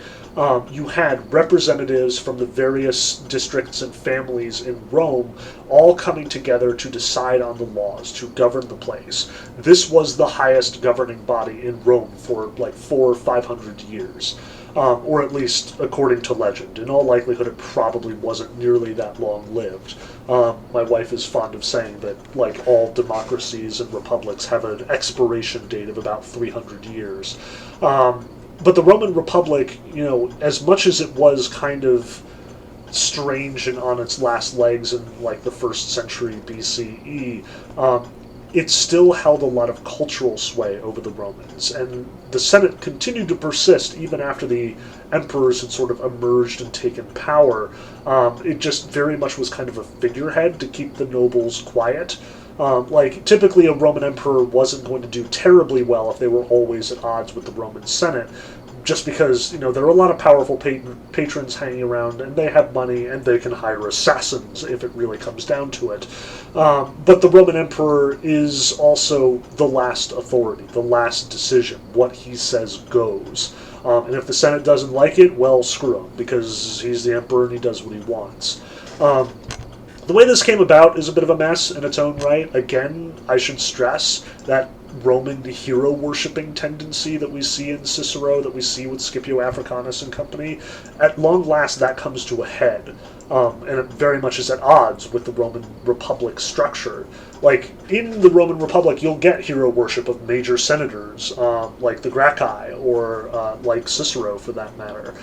you had representatives from the various districts and families in Rome all coming together to decide on the laws, to govern the place. This was the highest governing body in Rome for like 400 or 500 years. Or at least according to legend. In all likelihood, it probably wasn't nearly that long-lived. My wife is fond of saying that, like, all democracies and republics have an expiration date of about 300 years. But the Roman Republic, as much as it was kind of strange and on its last legs in, like, the 1st century BCE, it still held a lot of cultural sway over the Romans, and the Senate continued to persist even after the emperors had sort of emerged and taken power. It just very much was kind of a figurehead to keep the nobles quiet. Like, typically a Roman emperor wasn't going to do terribly well if they were always at odds with the Roman Senate, just because, there are a lot of powerful patrons hanging around, and they have money, and they can hire assassins if it really comes down to it. But the Roman emperor is also the last authority, the last decision. What he says goes. And if the Senate doesn't like it, well, screw him, because he's the emperor and he does what he wants. The way this came about is a bit of a mess in its own right. Again, I should stress that Roman hero-worshipping tendency that we see in Cicero, that we see with Scipio Africanus and company, at long last that comes to a head. And it very much is at odds with the Roman Republic structure. Like, in the Roman Republic, you'll get hero worship of major senators, like the Gracchi, or like Cicero, for that matter.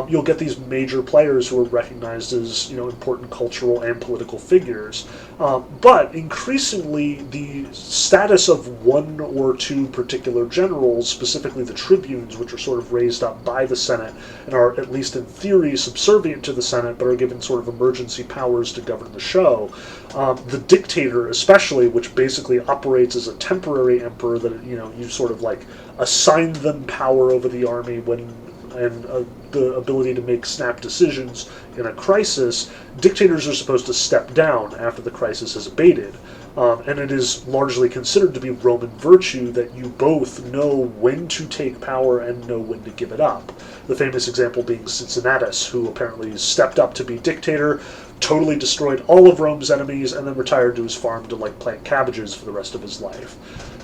You'll get these major players who are recognized as, important cultural and political figures. But increasingly, the status of one or two particular generals, specifically the tribunes, which are sort of raised up by the Senate, and are, at least in theory, subservient to the Senate, but are given sort of emergency powers to govern the show. The dictator, especially, which basically operates as a temporary emperor, that you sort of like assign them power over the army and the ability to make snap decisions in a crisis. Dictators are supposed to step down after the crisis has abated. And it is largely considered to be Roman virtue that you both know when to take power and know when to give it up. The famous example being Cincinnatus, who apparently stepped up to be dictator, totally destroyed all of Rome's enemies, and then retired to his farm to plant cabbages for the rest of his life.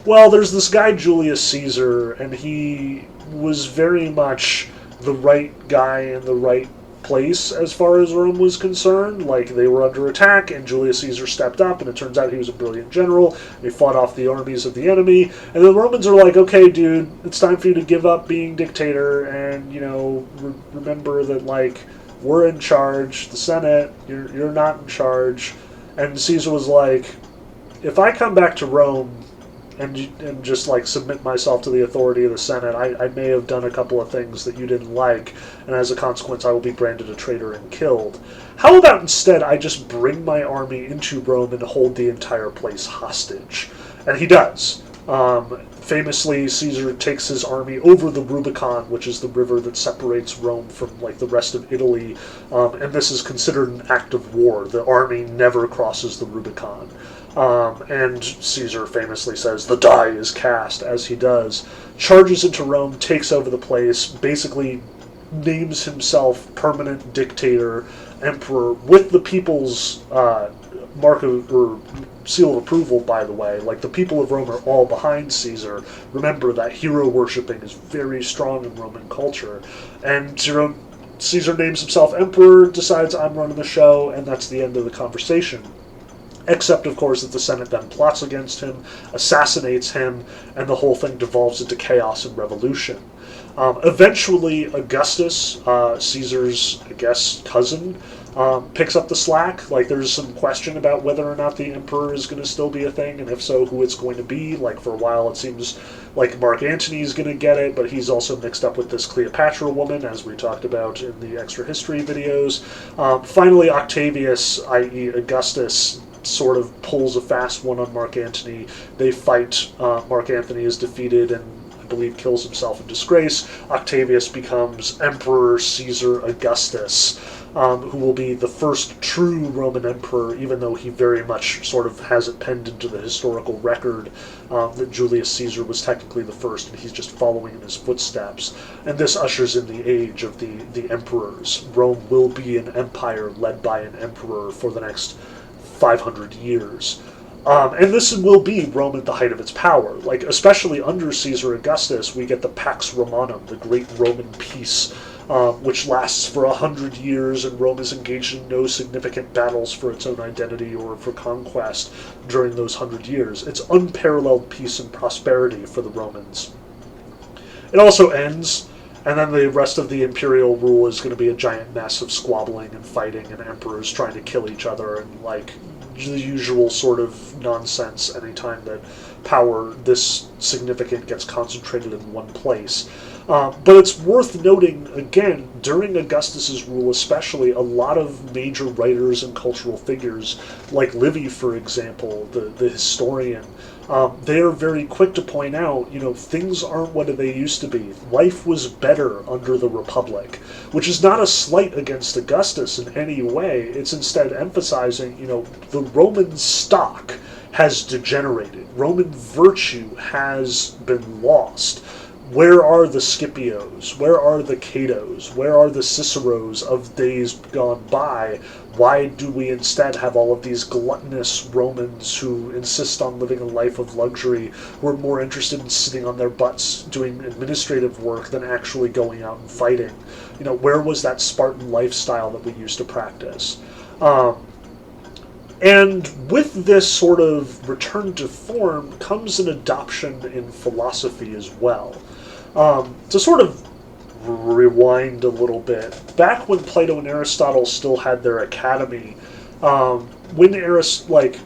Well, there's this guy Julius Caesar, and he was very much the right guy in the right place as far as Rome was concerned. Like, they were under attack, and Julius Caesar stepped up, and it turns out he was a brilliant general. He fought off the armies of the enemy, and the Romans are like, okay, dude, it's time for you to give up being dictator, and, remember that, we're in charge, the Senate, you're not in charge. And Caesar was like, if I come back to Rome and just submit myself to the authority of the Senate, I may have done a couple of things that you didn't like, and as a consequence I will be branded a traitor and killed. How about instead I just bring my army into Rome and hold the entire place hostage? And he does. Famously, Caesar takes his army over the Rubicon, which is the river that separates Rome from the rest of Italy, and this is considered an act of war. The army never crosses the Rubicon. And Caesar famously says, the die is cast, as he does, charges into Rome, takes over the place, basically names himself permanent dictator, emperor, with the people's mark of, or seal of approval, by the way. The people of Rome are all behind Caesar. Remember that hero worshipping is very strong in Roman culture. And Caesar names himself emperor, decides I'm running the show, and that's the end of the conversation. Except, of course, that the Senate then plots against him, assassinates him, and the whole thing devolves into chaos and revolution. Eventually, Augustus, Caesar's, cousin, picks up the slack. There's some question about whether or not the emperor is going to still be a thing, and if so, who it's going to be. For a while, it seems like Mark Antony is going to get it, but he's also mixed up with this Cleopatra woman, as we talked about in the extra history videos. Finally, Octavius, i.e. Augustus, sort of pulls a fast one on Mark Antony. They fight. Mark Antony is defeated and I believe kills himself in disgrace. Octavius becomes Emperor Caesar Augustus, who will be the first true Roman emperor, even though he very much sort of has it penned into the historical record that Julius Caesar was technically the first, and he's just following in his footsteps. And this ushers in the age of the emperors. Rome will be an empire led by an emperor for the next 500 years. And this will be Rome at the height of its power. Especially under Caesar Augustus, we get the Pax Romanum, the great Roman peace, which lasts for 100 years, and Rome is engaged in no significant battles for its own identity or for conquest during those 100 years. It's unparalleled peace and prosperity for the Romans. It also ends, and then the rest of the imperial rule is going to be a giant mess of squabbling and fighting and emperors trying to kill each other and the usual sort of nonsense anytime that power this significant gets concentrated in one place. But it's worth noting, again, during Augustus's rule especially, a lot of major writers and cultural figures, like Livy, for example, the historian, they are very quick to point out, things aren't what they used to be. Life was better under the Republic, which is not a slight against Augustus in any way. It's instead emphasizing, the Roman stock has degenerated. Roman virtue has been lost. Where are the Scipios? Where are the Catos? Where are the Ciceros of days gone by? Why do we instead have all of these gluttonous Romans who insist on living a life of luxury, who are more interested in sitting on their butts doing administrative work than actually going out and fighting? Where was that Spartan lifestyle that we used to practice? And with this sort of return to form comes an adoption in philosophy as well. To sort of rewind a little bit, back when Plato and Aristotle still had their academy,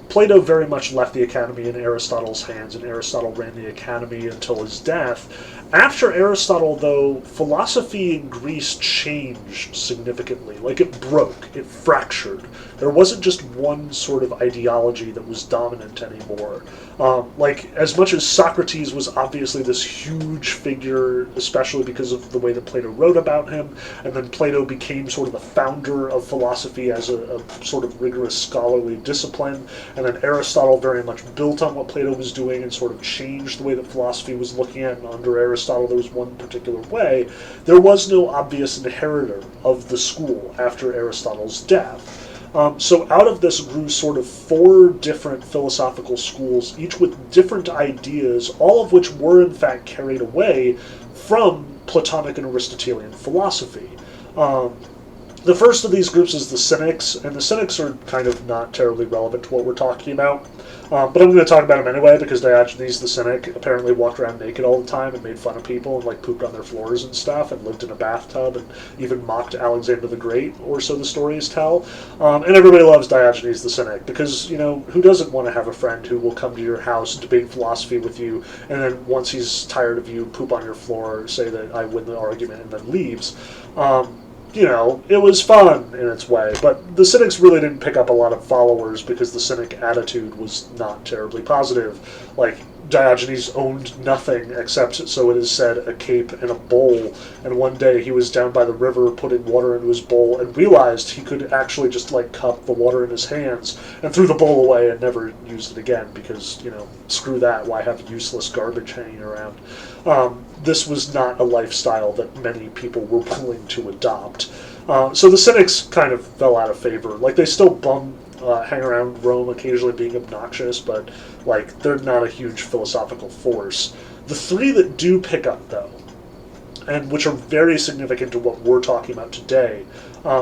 Plato very much left the academy in Aristotle's hands, and Aristotle ran the academy until his death. After Aristotle, though, philosophy in Greece changed significantly. It broke, it fractured. There wasn't just one sort of ideology that was dominant anymore. As much as Socrates was obviously this huge figure, especially because of the way that Plato wrote about him, and then Plato became sort of the founder of philosophy as a sort of rigorous scholarly discipline, and then Aristotle very much built on what Plato was doing and sort of changed the way that philosophy was looking at, and under Aristotle there was one particular way. There was no obvious inheritor of the school after Aristotle's death. So out of this grew sort of 4 different philosophical schools, each with different ideas, all of which were in fact carried away from Platonic and Aristotelian philosophy. The first of these groups is the Cynics, and the Cynics are kind of not terribly relevant to what we're talking about. But I'm going to talk about them anyway, because Diogenes the Cynic apparently walked around naked all the time and made fun of people and pooped on their floors and stuff and lived in a bathtub and even mocked Alexander the Great, or so the stories tell. And everybody loves Diogenes the Cynic because, who doesn't want to have a friend who will come to your house, debate philosophy with you, and then once he's tired of you, poop on your floor, say that I win the argument, and then leaves. It was fun in its way, but the Cynics really didn't pick up a lot of followers because the Cynic attitude was not terribly positive. Diogenes owned nothing except, so it is said, a cape and a bowl, and one day he was down by the river putting water into his bowl and realized he could actually just cup the water in his hands and threw the bowl away and never used it again because, screw that, why have useless garbage hanging around? This was not a lifestyle that many people were willing to adopt. So the Cynics kind of fell out of favor. They still hang around Rome occasionally being obnoxious, but they're not a huge philosophical force. The 3 that do pick up, though, and which are very significant to what we're talking about today,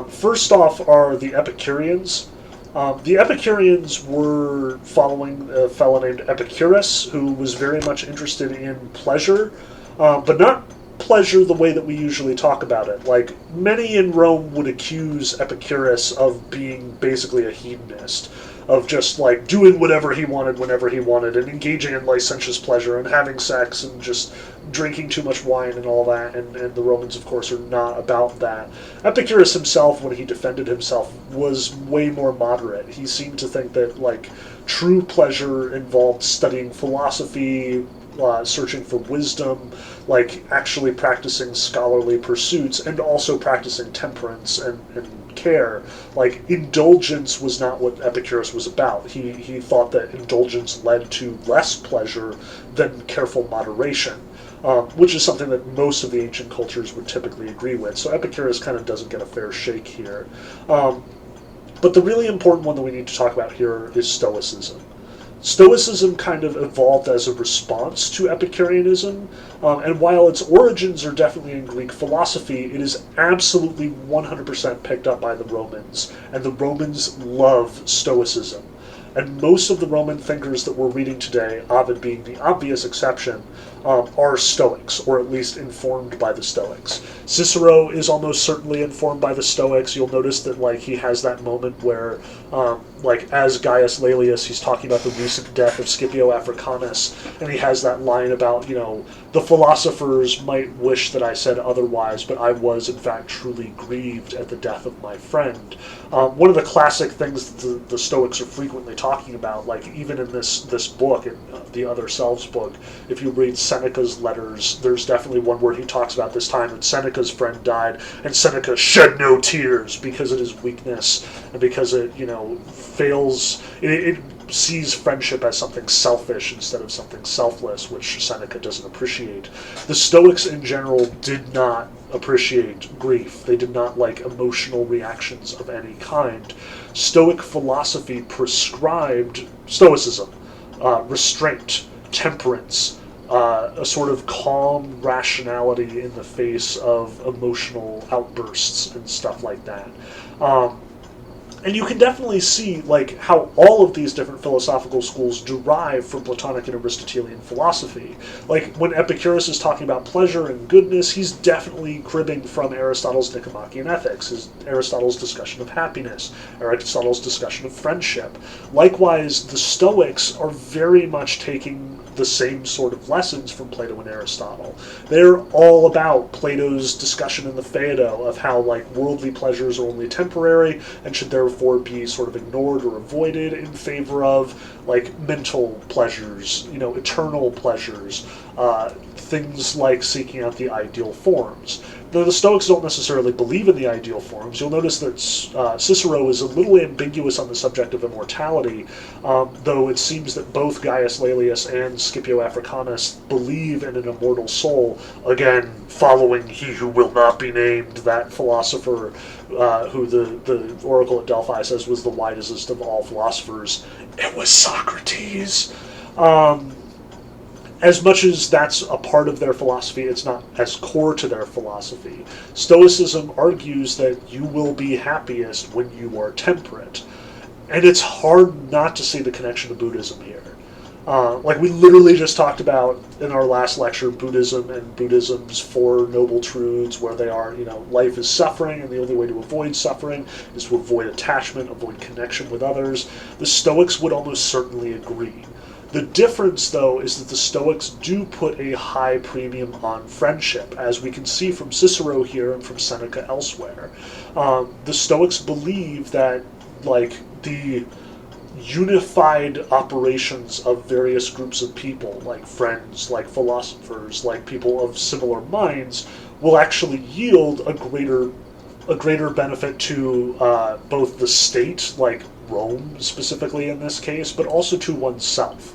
first off are the Epicureans. The Epicureans were following a fellow named Epicurus, who was very much interested in pleasure, but not pleasure the way that we usually talk about it. Many in Rome would accuse Epicurus of being basically a hedonist, of just doing whatever he wanted whenever he wanted, and engaging in licentious pleasure and having sex and just drinking too much wine and all that, and the Romans of course are not about that. Epicurus himself, when he defended himself, was way more moderate. He seemed to think that true pleasure involved studying philosophy, searching for wisdom, actually practicing scholarly pursuits, and also practicing temperance and care. Indulgence was not what Epicurus was about. He thought that indulgence led to less pleasure than careful moderation, which is something that most of the ancient cultures would typically agree with. So Epicurus kind of doesn't get a fair shake here. But the really important one that we need to talk about here is Stoicism. Stoicism kind of evolved as a response to Epicureanism, and while its origins are definitely in Greek philosophy, it is absolutely 100% picked up by the Romans, and the Romans love Stoicism. And most of the Roman thinkers that we're reading today, Ovid being the obvious exception, are Stoics, or at least informed by the Stoics. Cicero is almost certainly informed by the Stoics. You'll notice that like he has that moment where, like as Gaius Laelius, he's talking about the recent death of Scipio Africanus, and he has that line about, the philosophers might wish that I said otherwise, but I was in fact truly grieved at the death of my friend. One of the classic things that the Stoics are frequently talking about, like even in this book, in the Other Selves book, if you read Seneca's letters, there's definitely one where he talks about this time that Seneca's friend died, and Seneca shed no tears because of his weakness, and because it, fails, it sees friendship as something selfish instead of something selfless, which Seneca doesn't appreciate. The Stoics in general did not appreciate grief. They did not like emotional reactions of any kind. Stoic philosophy prescribed stoicism, restraint, temperance, a sort of calm rationality in the face of emotional outbursts and stuff like that. And you can definitely see like how all of these different philosophical schools derive from Platonic and Aristotelian philosophy. Like when Epicurus is talking about pleasure and goodness, he's definitely cribbing from Aristotle's Nicomachean Ethics, Aristotle's discussion of happiness, Aristotle's discussion of friendship. Likewise, the Stoics are very much taking the same sort of lessons from Plato and Aristotle. They're all about Plato's discussion in the Phaedo of how like worldly pleasures are only temporary and should therefore be sort of ignored or avoided in favor of like mental pleasures, eternal pleasures, things like seeking out the ideal forms. Though the Stoics don't necessarily believe in the ideal forms, you'll notice that Cicero is a little ambiguous on the subject of immortality, though it seems that both Gaius Laelius and Scipio Africanus believe in an immortal soul, again, following he who will not be named, that philosopher who the Oracle at Delphi says was the wisest of all philosophers. It was Socrates. As much as that's a part of their philosophy, it's not as core to their philosophy. Stoicism argues that you will be happiest when you are temperate. And it's hard not to see the connection to Buddhism here. Like we literally just talked about in our last lecture, Buddhism and Buddhism's Four Noble Truths, where they are, life is suffering, and the only way to avoid suffering is to avoid attachment, avoid connection with others. The Stoics would almost certainly agree. The difference, though, is that the Stoics do put a high premium on friendship, as we can see from Cicero here and from Seneca elsewhere. The Stoics believe that, like, the unified operations of various groups of people, like friends, like philosophers, like people of similar minds, will actually yield a greater benefit to both the state, like Rome specifically in this case, but also to oneself.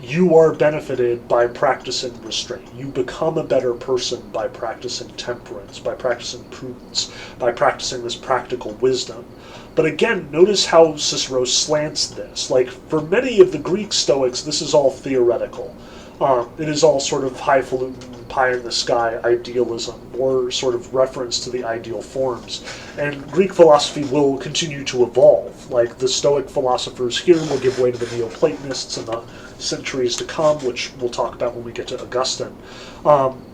You are benefited by practicing restraint. You become a better person by practicing temperance, by practicing prudence, by practicing this practical wisdom. But again, notice how Cicero slants this. Like, for many of the Greek Stoics, this is all theoretical. It is all sort of highfalutin, pie-in-the-sky idealism, or sort of reference to the ideal forms. And Greek philosophy will continue to evolve. Like, the Stoic philosophers here will give way to the Neoplatonists in the centuries to come, which we'll talk about when we get to Augustine.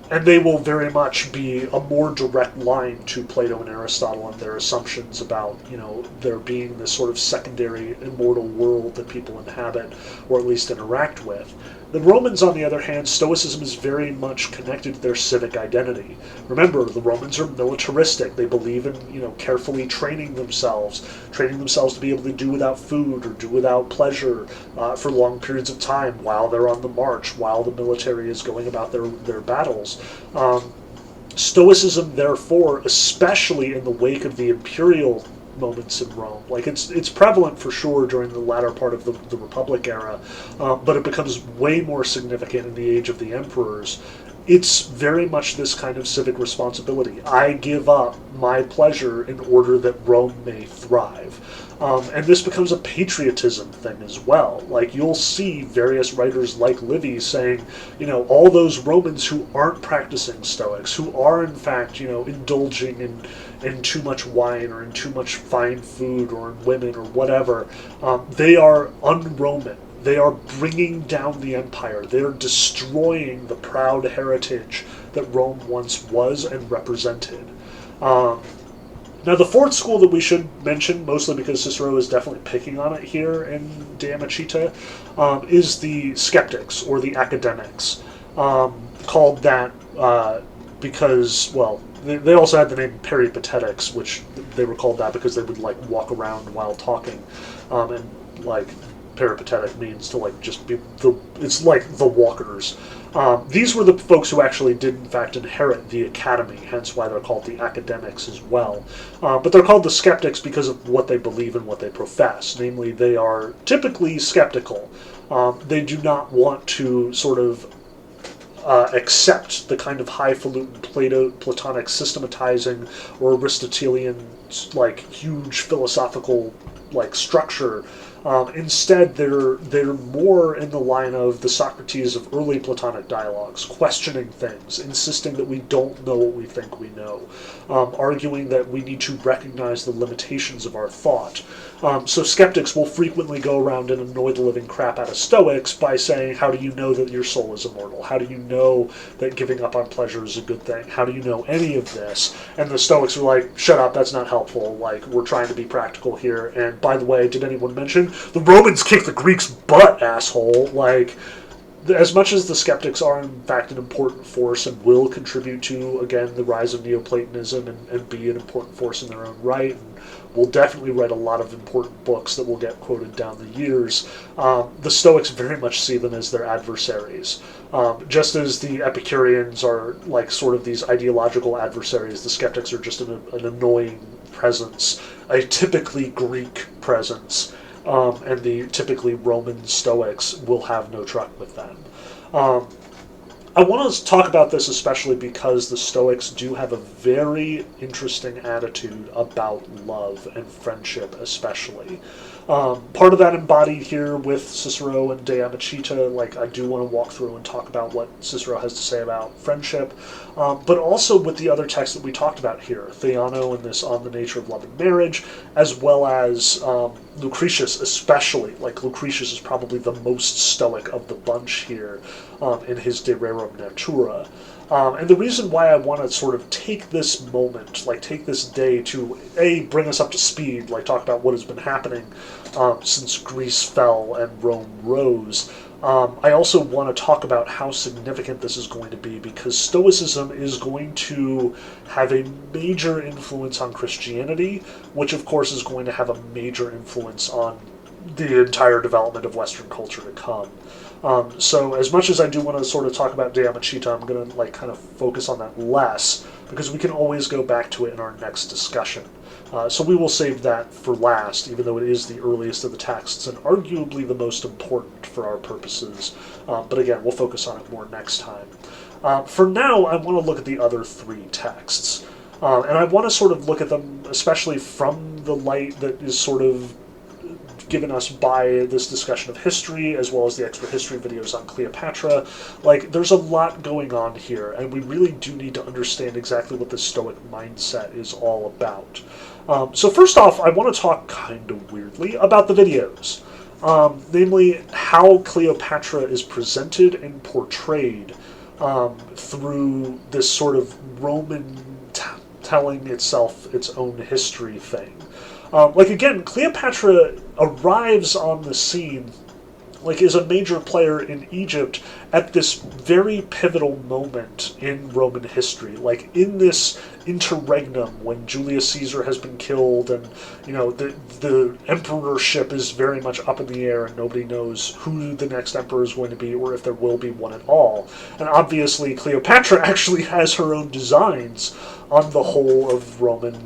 And they will very much be a more direct line to Plato and Aristotle and their assumptions about, there being this sort of secondary immortal world that people inhabit, or at least interact with. The Romans, on the other hand, Stoicism is very much connected to their civic identity. Remember, the Romans are militaristic. They believe in, carefully training themselves to be able to do without food or do without pleasure for long periods of time while they're on the march, while the military is going about their battles. Stoicism, therefore, especially in the wake of the imperial moments in Rome. Like, it's prevalent for sure during the latter part of the Republic era, but it becomes way more significant in the age of the emperors. It's very much this kind of civic responsibility. I give up my pleasure in order that Rome may thrive. And this becomes a patriotism thing as well. Like, you'll see various writers like Livy saying, all those Romans who aren't practicing Stoics, who are in fact, indulging in too much wine or in too much fine food or in women or whatever, they are un-Roman. They are bringing down the empire. They are destroying the proud heritage that Rome once was and represented. Um, Now, the fourth school that we should mention, mostly because Cicero is definitely picking on it here in De Amicita, is the skeptics, or the academics. Called that because, well, they also had the name peripatetics, which they were called that because they would, like, walk around while talking. And, like, peripatetic means to, like, just be it's like the walkers. These were the folks who actually did, in fact, inherit the academy, hence why they're called the academics as well. But they're called the skeptics because of what they believe and what they profess. Namely, they are typically skeptical. They do not want to sort of accept the kind of highfalutin Platonic systematizing or Aristotelian, like, huge philosophical, like, structure. Instead, they're more in the line of the Socrates of early Platonic dialogues, questioning things, insisting that we don't know what we think we know, arguing that we need to recognize the limitations of our thought. So skeptics will frequently go around and annoy the living crap out of Stoics by saying, how do you know that your soul is immortal? How do you know that giving up on pleasure is a good thing? How do you know any of this? And the Stoics are like, shut up, that's not helpful. Like, we're trying to be practical here. And by the way, did anyone mention the Romans kicked the Greeks' butt, asshole? Like, as much as the skeptics are, in fact, an important force and will contribute to, again, the rise of Neoplatonism and be an important force in their own right, and will definitely write a lot of important books that will get quoted down the years, the Stoics very much see them as their adversaries. Just as the Epicureans are, like, sort of these ideological adversaries, the skeptics are just an annoying presence, a typically Greek presence. And the typically Roman Stoics will have no truck with them. I want to talk about this especially because the Stoics do have a very interesting attitude about love and friendship especially. Part of that embodied here with Cicero and De Amicita, like, I do want to walk through and talk about what Cicero has to say about friendship, but also with the other texts that we talked about here, Theano and this On the Nature of Love and Marriage, as well as Lucretius especially. Like, Lucretius is probably the most Stoic of the bunch here in his De Rerum Natura. And the reason why I want to sort of take this moment, like take this day to, A, bring us up to speed, like talk about what has been happening since Greece fell and Rome rose. I also want to talk about how significant this is going to be because Stoicism is going to have a major influence on Christianity, which of course is going to have a major influence on the entire development of Western culture to come. So as much as I do want to sort of talk about De Amicita, I'm going to like kind of focus on that less because we can always go back to it in our next discussion. So we will save that for last, even though it is the earliest of the texts and arguably the most important for our purposes. But again, we'll focus on it more next time. For now, I want to look at the other three texts. And I want to sort of look at them especially from the light that is sort of given us by this discussion of history, as well as the extra history videos on Cleopatra. Like, there's a lot going on here, and we really do need to understand exactly what the Stoic mindset is all about. So first off, I want to talk kind of weirdly about the videos. Namely, how Cleopatra is presented and portrayed through this sort of Roman telling itself its own history thing. Like, again, Cleopatra arrives on the scene, like, is a major player in Egypt at this very pivotal moment in Roman history. Like, in this interregnum, when Julius Caesar has been killed and, you know, the emperorship is very much up in the air and nobody knows who the next emperor is going to be or if there will be one at all. And obviously, Cleopatra actually has her own designs on the whole of Roman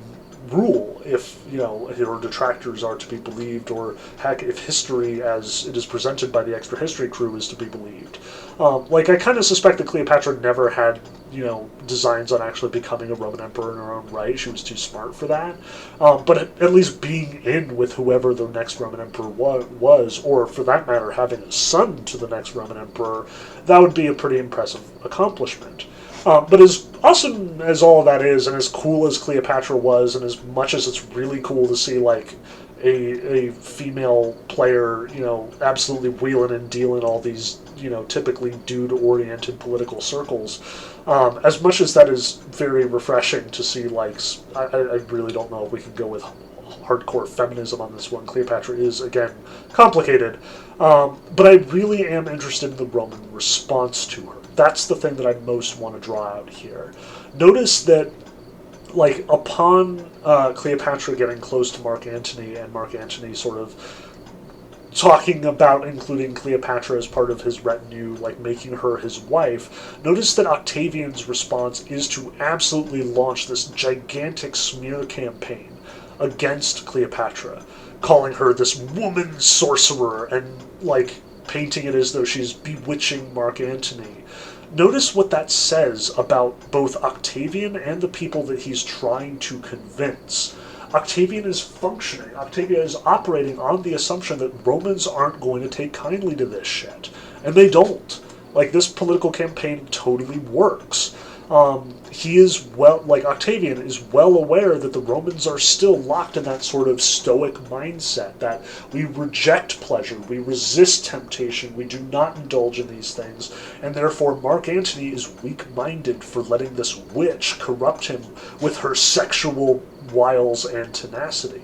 rule, if, you know, her detractors are to be believed, or heck, if history as it is presented by the extra history crew is to be believed. Like, I kind of suspect that Cleopatra never had, you know, designs on actually becoming a Roman emperor in her own right. She was too smart for that. But at least being in with whoever the next Roman emperor was, or for that matter, having a son to the next Roman emperor, that would be a pretty impressive accomplishment. But as awesome as all of that is, and as cool as Cleopatra was, and as much as it's really cool to see, like, a female player, absolutely wheeling and dealing all these, typically dude-oriented political circles. As much as that is very refreshing to see, I really don't know if we can go with hardcore feminism on this one. Cleopatra is, again, complicated. But I really am interested in the Roman response to her. That's the thing that I most want to draw out here. Notice that, upon Cleopatra getting close to Mark Antony, and Mark Antony sort of talking about including Cleopatra as part of his retinue, making her his wife, notice that Octavian's response is to absolutely launch this gigantic smear campaign against Cleopatra, calling her this woman sorcerer and, painting it as though she's bewitching Mark Antony. Notice what that says about both Octavian and the people that he's trying to convince. Octavian is functioning. Octavian is operating on the assumption that Romans aren't going to take kindly to this shit. And they don't. This political campaign totally works. Octavian is well aware that the Romans are still locked in that sort of stoic mindset that we reject pleasure, we resist temptation, we do not indulge in these things, and therefore Mark Antony is weak-minded for letting this witch corrupt him with her sexual wiles and tenacity.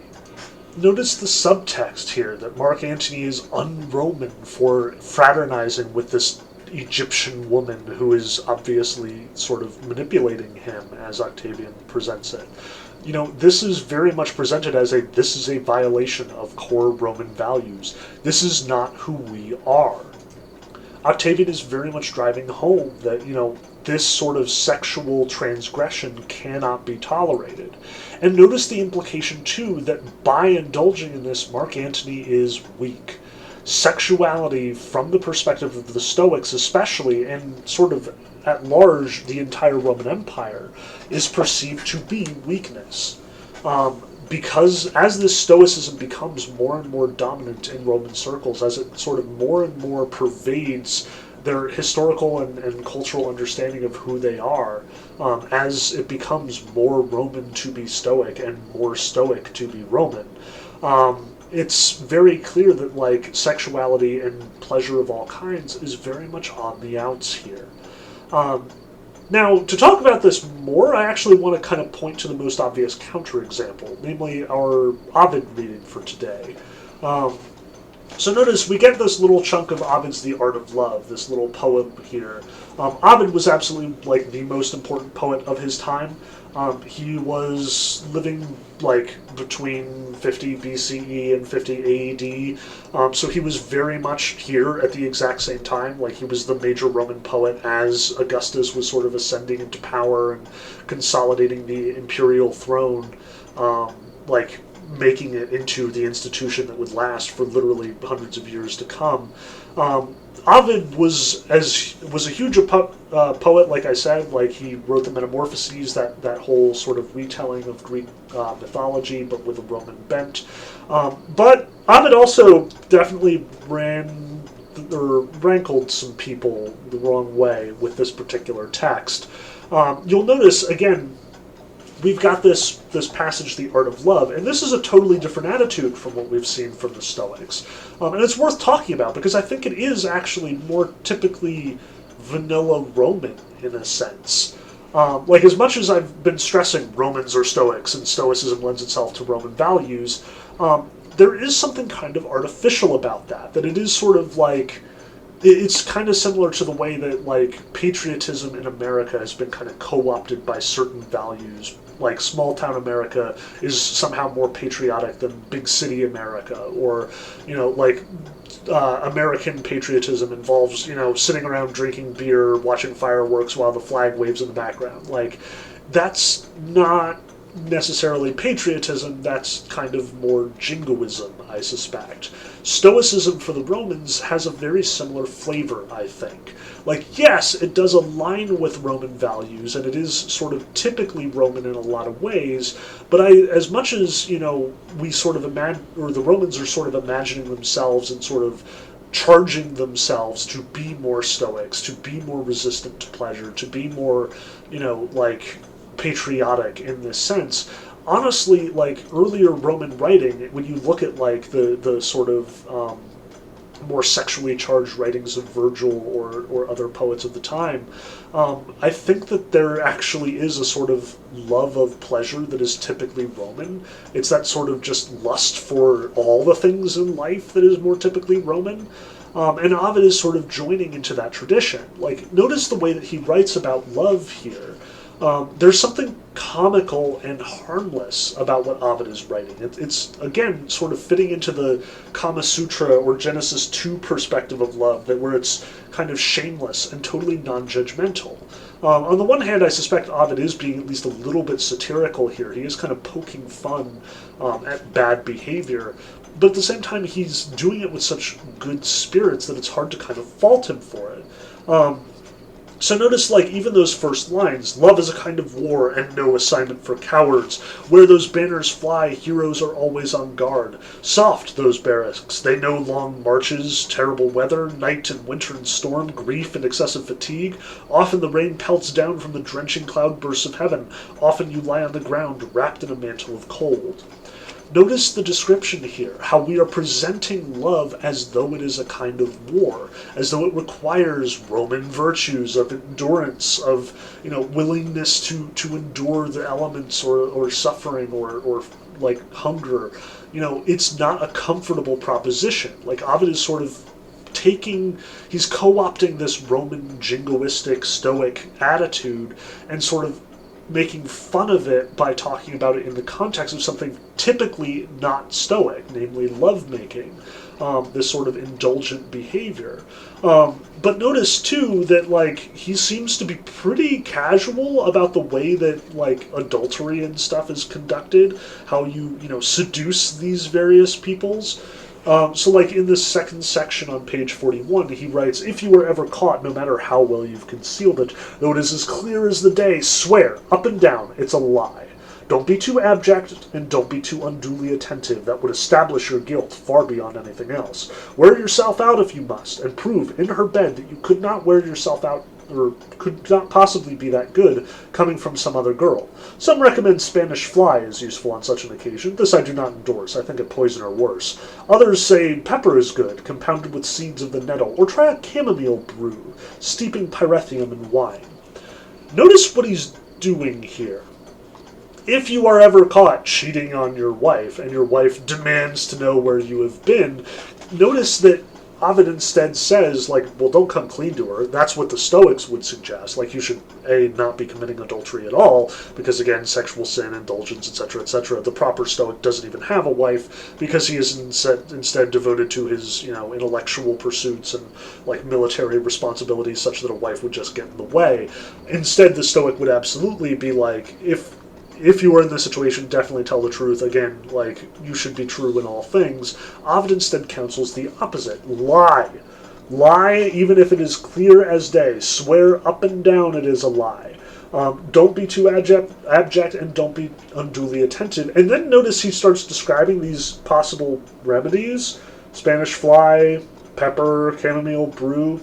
Notice the subtext here, that Mark Antony is un-Roman for fraternizing with this Egyptian woman who is obviously sort of manipulating him, as Octavian presents it. This is very much presented as this is a violation of core Roman values. This is not who we are. Octavian is very much driving home that, this sort of sexual transgression cannot be tolerated. And notice the implication, too, that by indulging in this, Mark Antony is weak. Sexuality, from the perspective of the Stoics especially, and sort of at large the entire Roman Empire, is perceived to be weakness. Because as this Stoicism becomes more and more dominant in Roman circles, as it sort of more and more pervades their historical and cultural understanding of who they are, as it becomes more Roman to be Stoic and more Stoic to be Roman, it's very clear that sexuality and pleasure of all kinds is very much on the outs here. Now, to talk about this more, I actually want to kind of point to the most obvious counterexample, namely our Ovid reading for today. So notice we get this little chunk of Ovid's The Art of Love, this little poem here. Ovid was absolutely the most important poet of his time. He was living between 50 BCE and 50 AD, so he was very much here at the exact same time. He was the major Roman poet as Augustus was sort of ascending into power and consolidating the imperial throne, making it into the institution that would last for literally hundreds of years to come. Ovid was a huge poet, like I said. He wrote the Metamorphoses, that whole sort of retelling of Greek mythology, but with a Roman bent. But Ovid also definitely rankled some people the wrong way with this particular text. You'll notice, again, we've got this passage, The Art of Love, and this is a totally different attitude from what we've seen from the Stoics. And it's worth talking about, because I think it is actually more typically vanilla Roman, in a sense. As much as I've been stressing Romans are Stoics, and Stoicism lends itself to Roman values, there is something kind of artificial about that it is sort of it's kind of similar to the way that, patriotism in America has been kind of co-opted by certain values. Small-town America is somehow more patriotic than big city America, or, American patriotism involves, sitting around drinking beer, watching fireworks while the flag waves in the background. That's not necessarily patriotism, that's kind of more jingoism, I suspect. Stoicism for the Romans has a very similar flavor, I think. Yes, it does align with Roman values, and it is sort of typically Roman in a lot of ways, but as much as, we sort of the Romans are sort of imagining themselves and sort of charging themselves to be more Stoics, to be more resistant to pleasure, to be more, patriotic in this sense, honestly, like earlier Roman writing, when you look at like the sort of more sexually charged writings of Virgil or other poets of the time, I think that there actually is a sort of love of pleasure that is typically Roman. It's that sort of just lust for all the things in life that is more typically Roman. And Ovid is sort of joining into that tradition. Like, notice the way that he writes about love here. There's something comical and harmless about what Ovid is writing. It's, again, sort of fitting into the Kama Sutra or Genesis 2 perspective of love, where it's kind of shameless and totally non-judgmental. On the one hand, I suspect Ovid is being at least a little bit satirical here. He is kind of poking fun at bad behavior. But at the same time, he's doing it with such good spirits that it's hard to kind of fault him for it. So notice, like, even those first lines, love is a kind of war and no assignment for cowards. Where those banners fly, heroes are always on guard. Soft, those barracks, they know long marches, terrible weather, night and winter and storm, grief and excessive fatigue. Often the rain pelts down from the drenching cloudbursts of heaven. Often you lie on the ground, wrapped in a mantle of cold. Notice the description here, how we are presenting love as though it is a kind of war, as though it requires Roman virtues of endurance, of willingness to endure the elements or suffering or like hunger. It's not a comfortable proposition. Like Ovid is sort of he's co-opting this Roman jingoistic Stoic attitude and sort of making fun of it by talking about it in the context of something typically not Stoic, namely lovemaking, this sort of indulgent behavior. But notice, too, that, like, he seems to be pretty casual about the way that, like, adultery and stuff is conducted, how you seduce these various peoples. So, like, in this second section on page 41, he writes, if you were ever caught, no matter how well you've concealed it, though it is as clear as the day, swear, up and down, it's a lie. Don't be too abject, and don't be too unduly attentive. That would establish your guilt far beyond anything else. Wear yourself out if you must, and prove in her bed that you could not wear yourself out or could not possibly be that good, coming from some other girl. Some recommend Spanish fly is useful on such an occasion. This I do not endorse. I think it poison or worse. Others say pepper is good, compounded with seeds of the nettle, or try a chamomile brew, steeping pyrethium in wine. Notice what he's doing here. If you are ever caught cheating on your wife, and your wife demands to know where you have been, notice that Ovid instead says, like, well, don't come clean to her. That's what the Stoics would suggest. Like, you should, A, not be committing adultery at all, because, again, sexual sin, indulgence, etc., etc. The proper Stoic doesn't even have a wife, because he is instead devoted to his, intellectual pursuits and, like, military responsibilities, such that a wife would just get in the way. Instead, the Stoic would absolutely be like, if you are in this situation, definitely tell the truth. Again, like, you should be true in all things. Ovid instead counsels the opposite. Lie. Lie, even if it is clear as day. Swear up and down it is a lie. Don't be too abject, and don't be unduly attentive. And then notice he starts describing these possible remedies. Spanish fly, pepper, chamomile brew.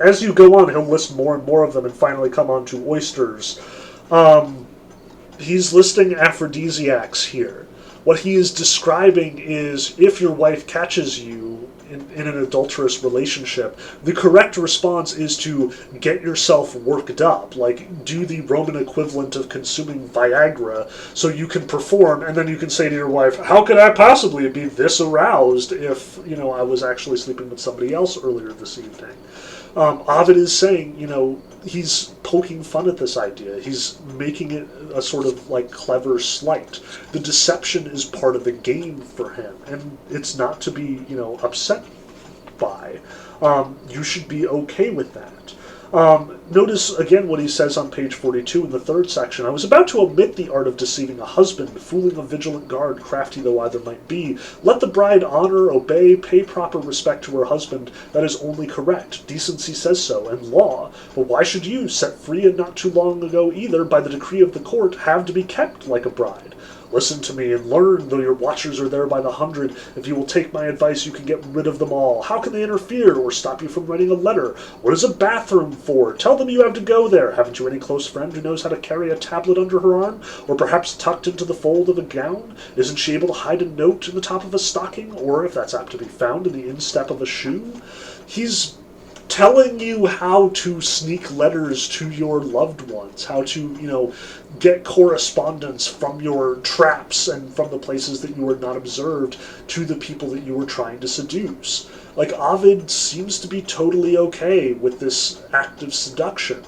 As you go on, he'll list more and more of them and finally come on to oysters. He's listing aphrodisiacs here. What he is describing is if your wife catches you in an adulterous relationship, the correct response is to get yourself worked up, like do the Roman equivalent of consuming Viagra so you can perform, and then you can say to your wife, how could I possibly be this aroused if, I was actually sleeping with somebody else earlier this evening? Ovid is saying, he's poking fun at this idea. He's making it a sort of, like, clever slight. The deception is part of the game for him, and it's not to be, upset by. You should be okay with that. Notice, again, what he says on page 42 in the third section. I was about to omit the art of deceiving a husband, fooling a vigilant guard, crafty though either might be. Let the bride honor, obey, pay proper respect to her husband. That is only correct. Decency says so, and law. But why should you, set free and not too long ago either, by the decree of the court, have to be kept like a bride? Listen to me and learn, though your watchers are there by the hundred. If you will take my advice, you can get rid of them all. How can they interfere or stop you from writing a letter? What is a bathroom for? Tell them you have to go there. Haven't you any close friend who knows how to carry a tablet under her arm? Or perhaps tucked into the fold of a gown? Isn't she able to hide a note in the top of a stocking? Or, if that's apt to be found, in the instep of a shoe? He's telling you how to sneak letters to your loved ones, how to, get correspondence from your traps and from the places that you were not observed to the people that you were trying to seduce. Like, Ovid seems to be totally okay with this act of seduction.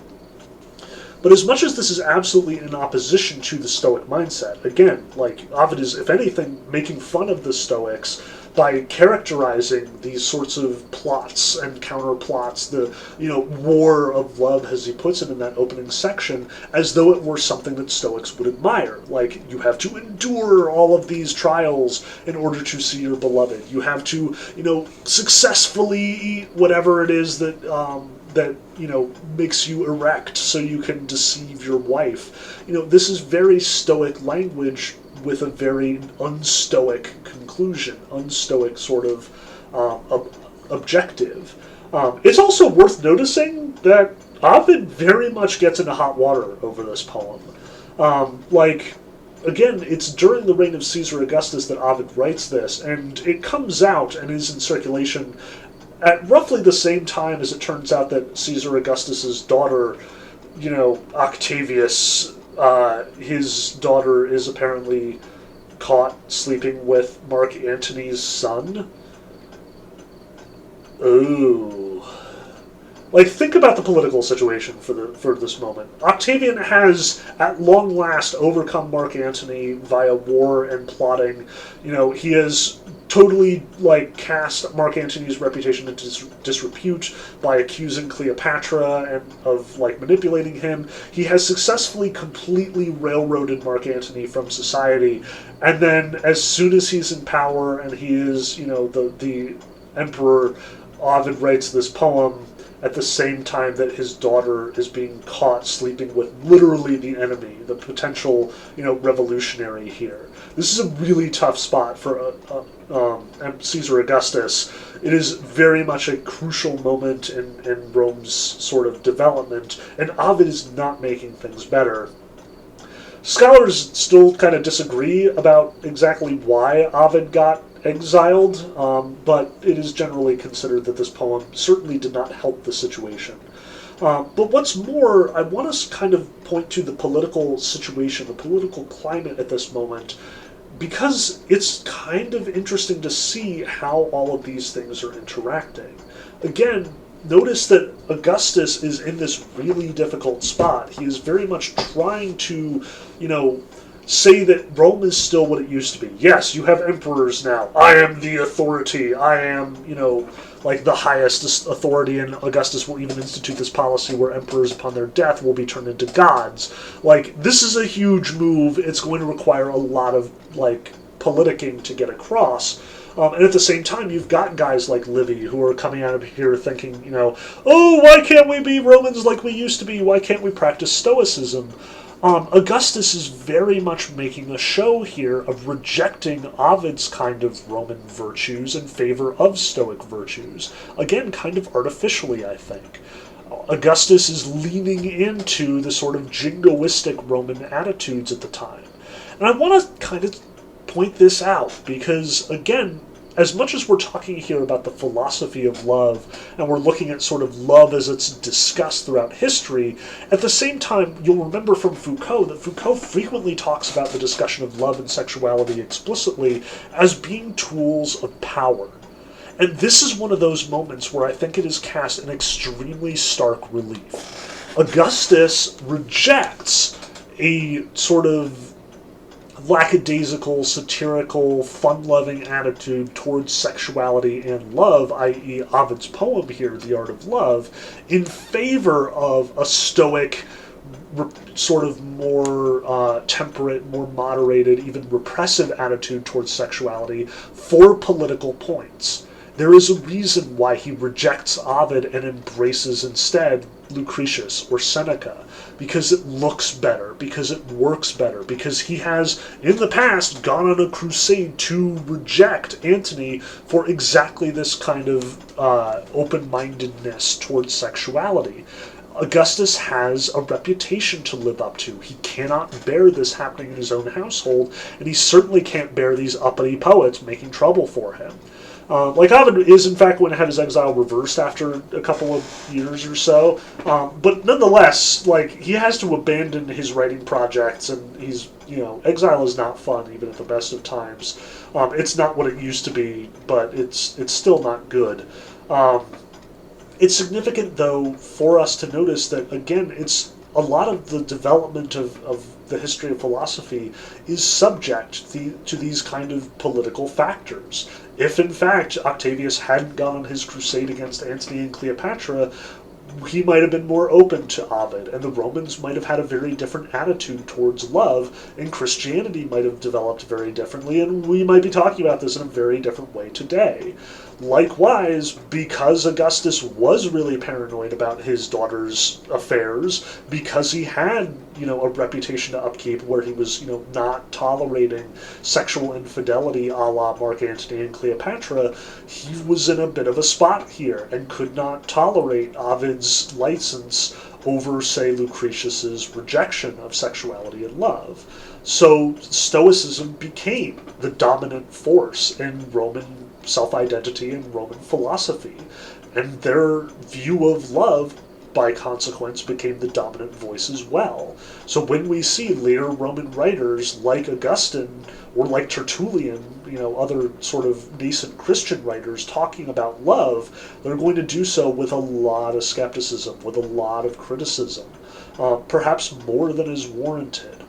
But as much as this is absolutely in opposition to the Stoic mindset, again, like, Ovid is, if anything, making fun of the Stoics by characterizing these sorts of plots and counterplots, the war of love, as he puts it in that opening section, as though it were something that Stoics would admire. Like, you have to endure all of these trials in order to see your beloved. You have to, successfully eat whatever it is that makes you erect so you can deceive your wife. This is very Stoic language with a very unstoic conclusion, unstoic sort of objective. It's also worth noticing that Ovid very much gets into hot water over this poem. Again, it's during the reign of Caesar Augustus that Ovid writes this, and it comes out and is in circulation at roughly the same time as it turns out that Caesar Augustus's daughter, Octavius, his daughter is apparently caught sleeping with Mark Antony's son. Ooh. Think about the political situation for this moment. Octavian has, at long last, overcome Mark Antony via war and plotting. He has totally, cast Mark Antony's reputation into disrepute by accusing Cleopatra and of, manipulating him. He has successfully completely railroaded Mark Antony from society, and then as soon as he's in power and he is, the emperor, Ovid writes this poem at the same time that his daughter is being caught sleeping with literally the enemy, the potential, revolutionary here. This is a really tough spot for Caesar Augustus. It is very much a crucial moment in Rome's sort of development, and Ovid is not making things better. Scholars still kind of disagree about exactly why Ovid got exiled, but it is generally considered that this poem certainly did not help the situation. But what's more, I want to kind of point to the political situation, the political climate at this moment, because it's kind of interesting to see how all of these things are interacting. Again, notice that Augustus is in this really difficult spot. He is very much trying to, say that Rome is still what it used to be. Yes, you have emperors now. I am the authority. I am, the highest authority, and Augustus will even institute this policy where emperors upon their death will be turned into gods. This is a huge move. It's going to require a lot of, politicking to get across. And at the same time, you've got guys like Livy who are coming out of here thinking, oh, why can't we be Romans like we used to be? Why can't we practice Stoicism? Augustus is very much making a show here of rejecting Ovid's kind of Roman virtues in favor of Stoic virtues. Again, kind of artificially, I think. Augustus is leaning into the sort of jingoistic Roman attitudes at the time. And I want to kind of point this out because, again, as much as we're talking here about the philosophy of love, and we're looking at sort of love as it's discussed throughout history, at the same time, you'll remember from Foucault that Foucault frequently talks about the discussion of love and sexuality explicitly as being tools of power. And this is one of those moments where I think it is cast in extremely stark relief. Augustus rejects a sort of lackadaisical, satirical, fun-loving attitude towards sexuality and love, i.e. Ovid's poem here, The Art of Love, in favor of a stoic, sort of more temperate, more moderated, even repressive attitude towards sexuality for political points. There is a reason why he rejects Ovid and embraces instead, Lucretius or Seneca because it looks better, because it works better, because he has, in the past, gone on a crusade to reject Antony for exactly this kind of open-mindedness towards sexuality. Augustus has a reputation to live up to. He cannot bear this happening in his own household, and he certainly can't bear these uppity poets making trouble for him. Like Ovid is, in fact, going to have his exile reversed after a couple of years or so, but nonetheless, like, he has to abandon his writing projects, and he's, exile is not fun, even at the best of times. It's not what it used to be, but it's still not good. It's significant, though, for us to notice that, again, it's a lot of the development of the history of philosophy is subject to these kind of political factors. If, in fact, Octavius hadn't gone on his crusade against Antony and Cleopatra, he might have been more open to Ovid, and the Romans might have had a very different attitude towards love, and Christianity might have developed very differently, and we might be talking about this in a very different way today. Likewise, because Augustus was really paranoid about his daughter's affairs, because he had, a reputation to upkeep where he was, not tolerating sexual infidelity a la Mark Antony and Cleopatra, he was in a bit of a spot here and could not tolerate Ovid's license over, say, Lucretius's rejection of sexuality and love. So Stoicism became the dominant force in Roman self-identity and Roman philosophy, and their view of love, by consequence, became the dominant voice as well. So when we see later Roman writers like Augustine or like Tertullian, other sort of nascent Christian writers talking about love, they're going to do so with a lot of skepticism, with a lot of criticism, perhaps more than is warranted.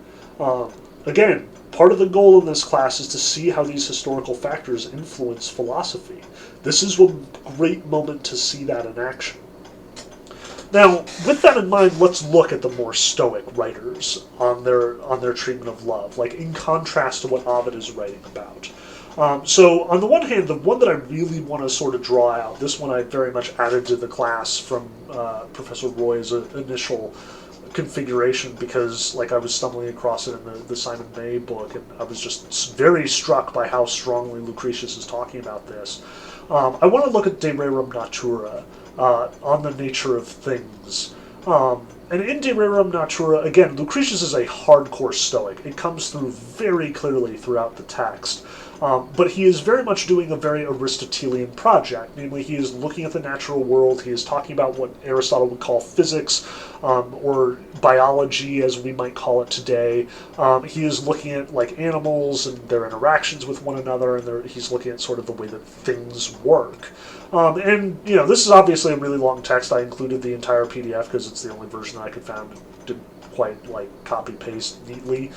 Again, part of the goal in this class is to see how these historical factors influence philosophy. This is a great moment to see that in action. Now, with that in mind, let's look at the more Stoic writers on their treatment of love, like in contrast to what Ovid is writing about. So, on the one hand, the one that I really want to sort of draw out, this one I very much added to the class from Professor Roy's initial configuration because, like, I was stumbling across it in the Simon May book, and I was just very struck by how strongly Lucretius is talking about this. I want to look at De Rerum Natura, on the nature of things. And in De Rerum Natura, again, Lucretius is a hardcore Stoic. It comes through very clearly throughout the text. But he is very much doing a very Aristotelian project. Namely, he is looking at the natural world. He is talking about what Aristotle would call physics, or biology, as we might call it today. He is looking at, like, animals and their interactions with one another, and he's looking at sort of the way that things work. And, this is obviously a really long text. I included the entire PDF because it's the only version that I could find. Didn't quite, copy-paste neatly.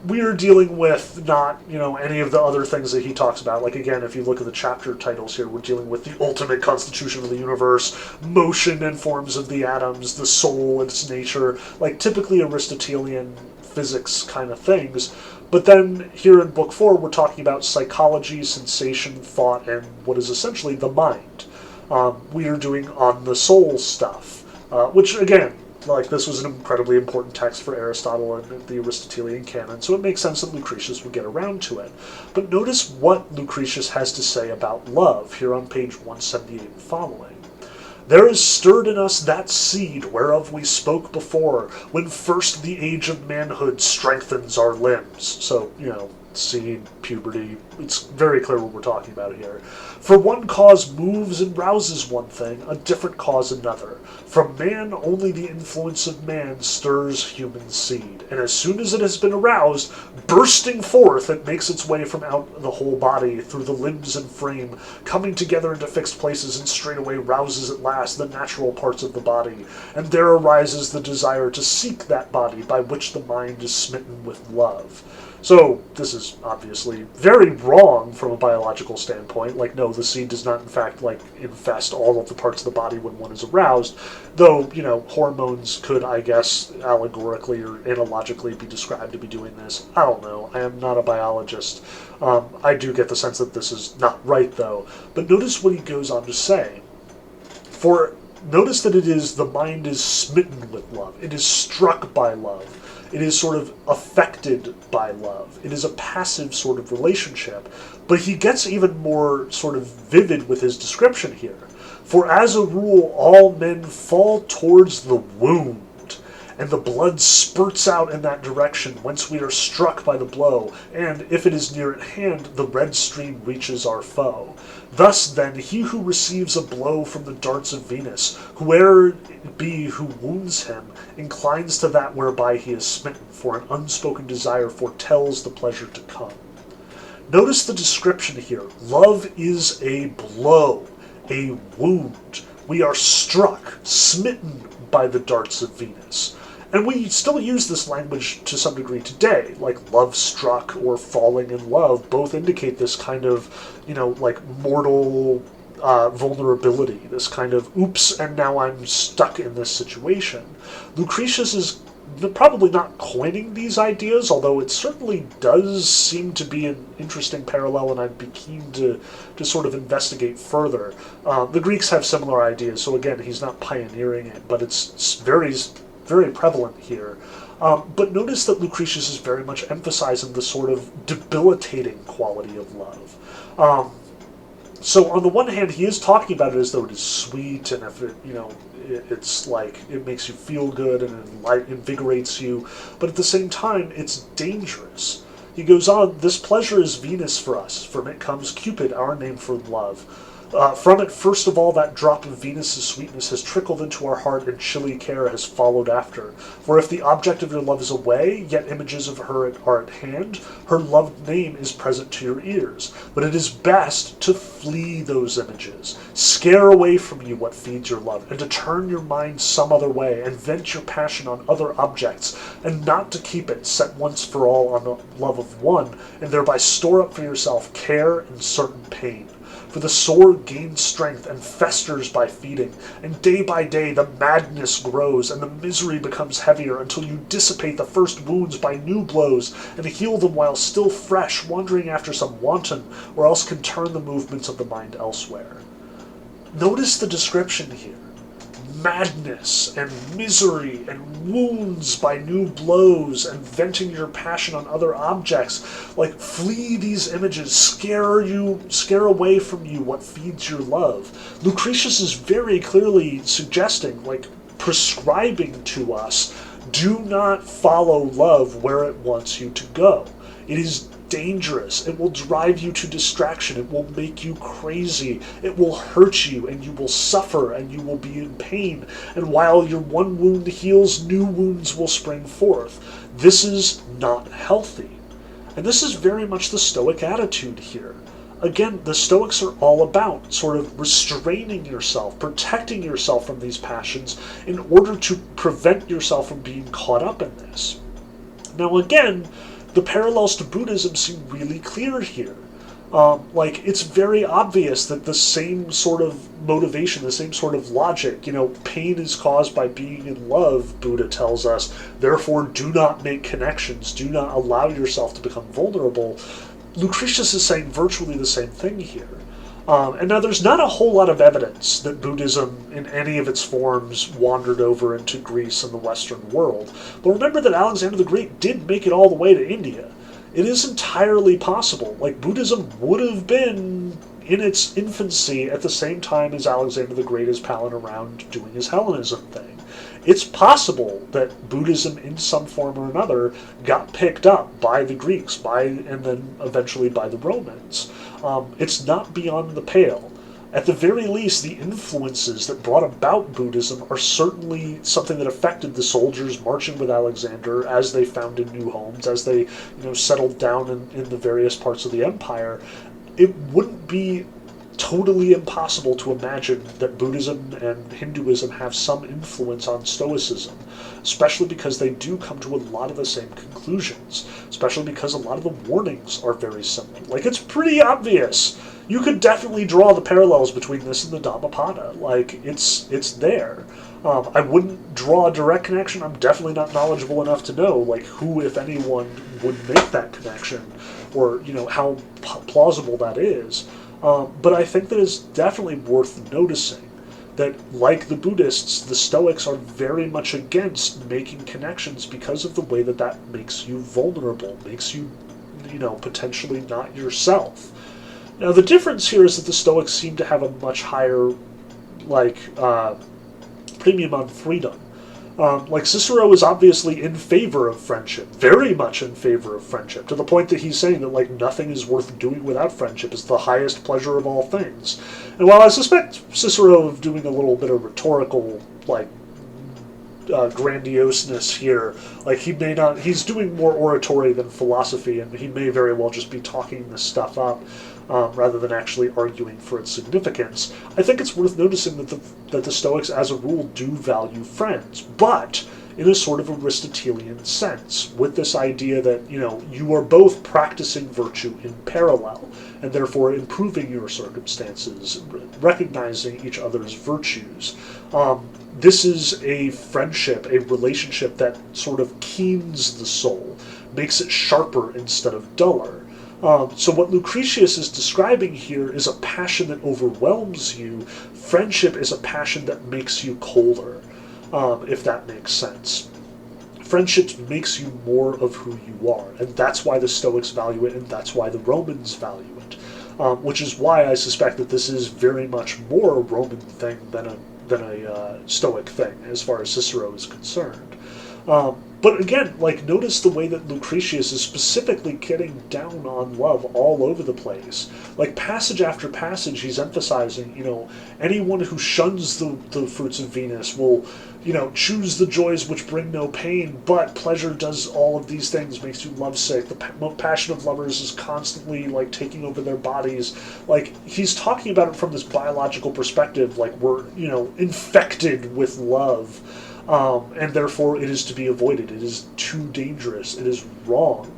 We are dealing with not, any of the other things that he talks about. Like, again, if you look at the chapter titles here, we're dealing with the ultimate constitution of the universe, motion and forms of the atoms, the soul and its nature, like typically Aristotelian physics kind of things. But then here in Book 4, we're talking about psychology, sensation, thought, and what is essentially the mind. We are doing on the soul stuff, which, again, this was an incredibly important text for Aristotle and the Aristotelian canon, so it makes sense that Lucretius would get around to it. But notice what Lucretius has to say about love here on page 178 and following. There is stirred in us that seed whereof we spoke before, when first the age of manhood strengthens our limbs. So, seed, puberty, it's very clear what we're talking about here. For one cause moves and rouses one thing, a different cause another. From man only the influence of man stirs human seed, and as soon as it has been aroused, bursting forth, it makes its way from out the whole body, through the limbs and frame, coming together into fixed places, and straightway rouses at last the natural parts of the body, and there arises the desire to seek that body by which the mind is smitten with love. So, this is obviously very wrong from a biological standpoint. No, the seed does not, in fact, infest all of the parts of the body when one is aroused. Though, hormones could, I guess, allegorically or analogically be described to be doing this. I don't know. I am not a biologist. I do get the sense that this is not right, though. But notice what he goes on to say. For notice that it is the mind is smitten with love. It is struck by love. It is sort of affected by love. It is a passive sort of relationship. But he gets even more sort of vivid with his description here. For as a rule, all men fall towards the wound, and the blood spurts out in that direction whence we are struck by the blow, and, if it is near at hand, the red stream reaches our foe. Thus, then, he who receives a blow from the darts of Venus, whoe'er it be who wounds him, inclines to that whereby he is smitten, for an unspoken desire foretells the pleasure to come. Notice the description here. Love is a blow, a wound. We are struck, smitten by the darts of Venus. And we still use this language to some degree today, like love struck or falling in love both indicate this kind of, like mortal vulnerability, this kind of, oops, and now I'm stuck in this situation. Lucretius is probably not coining these ideas, although it certainly does seem to be an interesting parallel, and I'd be keen to sort of investigate further. The Greeks have similar ideas, so again, he's not pioneering it, but it's very prevalent here. But notice that Lucretius is very much emphasizing the sort of debilitating quality of love. So on the one hand, he is talking about it as though it is sweet, and if it, it's like it makes you feel good and it invigorates you, but at the same time, it's dangerous. He goes on, this pleasure is Venus for us. From it comes Cupid, our name for love. From it, first of all, that drop of Venus's sweetness has trickled into our heart, and chilly care has followed after. For if the object of your love is away, yet images of her are at hand, her loved name is present to your ears. But it is best to flee those images, scare away from you what feeds your love, and to turn your mind some other way, and vent your passion on other objects, and not to keep it set once for all on the love of one, and thereby store up for yourself care and certain pain. For the sore gains strength and festers by feeding, and day by day the madness grows, and the misery becomes heavier, until you dissipate the first wounds by new blows, and heal them while still fresh, wandering after some wanton, or else can turn the movements of the mind elsewhere. Notice the description here. Madness and misery and wounds by new blows, and venting your passion on other objects. Like, flee these images, scare away from you what feeds your love. Lucretius is very clearly suggesting, like prescribing to us, do not follow love where it wants you to go. It is dangerous. It will drive you to distraction. It will make you crazy. It will hurt you, and you will suffer, and you will be in pain. And while your one wound heals, new wounds will spring forth. This is not healthy. And this is very much the Stoic attitude here. Again, the Stoics are all about sort of restraining yourself, protecting yourself from these passions in order to prevent yourself from being caught up in this. Now again, the parallels to Buddhism seem really clear here. It's very obvious that the same sort of motivation, the same sort of logic, pain is caused by being in love, Buddha tells us, therefore do not make connections, do not allow yourself to become vulnerable. Lucretius is saying virtually the same thing here. And now there's not a whole lot of evidence that Buddhism in any of its forms wandered over into Greece and the Western world. But remember that Alexander the Great did make it all the way to India. It is entirely possible. Buddhism would have been in its infancy at the same time as Alexander the Great is palling around doing his Hellenism thing. It's possible that Buddhism in some form or another got picked up by the Greeks, and then eventually by the Romans. It's not beyond the pale. At the very least, the influences that brought about Buddhism are certainly something that affected the soldiers marching with Alexander as they founded new homes, as they settled down in the various parts of the empire. It wouldn't be totally impossible to imagine that Buddhism and Hinduism have some influence on Stoicism, especially because they do come to a lot of the same conclusions, especially because a lot of the warnings are very similar. It's pretty obvious. You could definitely draw the parallels between this and the Dhammapada. It's there. I wouldn't draw a direct connection. I'm definitely not knowledgeable enough to know, who, if anyone, would make that connection, or, how plausible that is. But I think that it's definitely worth noticing. that, like the Buddhists, the Stoics are very much against making connections because of the way that that makes you vulnerable, makes you, potentially not yourself. Now, the difference here is that the Stoics seem to have a much higher, premium on freedom. Like Cicero is obviously in favor of friendship, very much in favor of friendship, to the point that he's saying that nothing is worth doing without friendship is the highest pleasure of all things. And while I suspect Cicero of doing a little bit of rhetorical grandioseness here, he may not, he's doing more oratory than philosophy, and he may very well just be talking this stuff up. Rather than actually arguing for its significance, I think it's worth noticing that the Stoics, as a rule, do value friends, but in a sort of Aristotelian sense, with this idea that, you are both practicing virtue in parallel, and therefore improving your circumstances, recognizing each other's virtues. This is a friendship, a relationship that sort of keens the soul, makes it sharper instead of duller. So what Lucretius is describing here is a passion that overwhelms you. Friendship is a passion that makes you colder, if that makes sense. Friendship makes you more of who you are, and that's why the Stoics value it, and that's why the Romans value it. Which is why I suspect that this is very much more a Roman thing than a Stoic thing, as far as Cicero is concerned. But again, notice the way that Lucretius is specifically getting down on love all over the place. Passage after passage, he's emphasizing, anyone who shuns the fruits of Venus will, choose the joys which bring no pain, but pleasure does all of these things, makes you lovesick. The passion of lovers is constantly, taking over their bodies. He's talking about it from this biological perspective, we're, infected with love. And therefore it is to be avoided. It is too dangerous. It is wrong.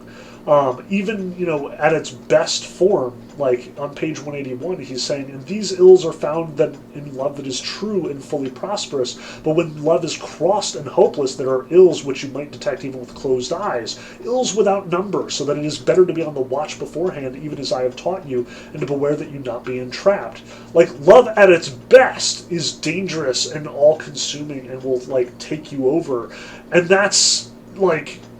Even, at its best form, on page 181, he's saying, and these ills are found that in love that is true and fully prosperous, but when love is crossed and hopeless, there are ills which you might detect even with closed eyes, ills without number, so that it is better to be on the watch beforehand, even as I have taught you, and to beware that you not be entrapped. Love at its best is dangerous and all-consuming and will, take you over, and that's,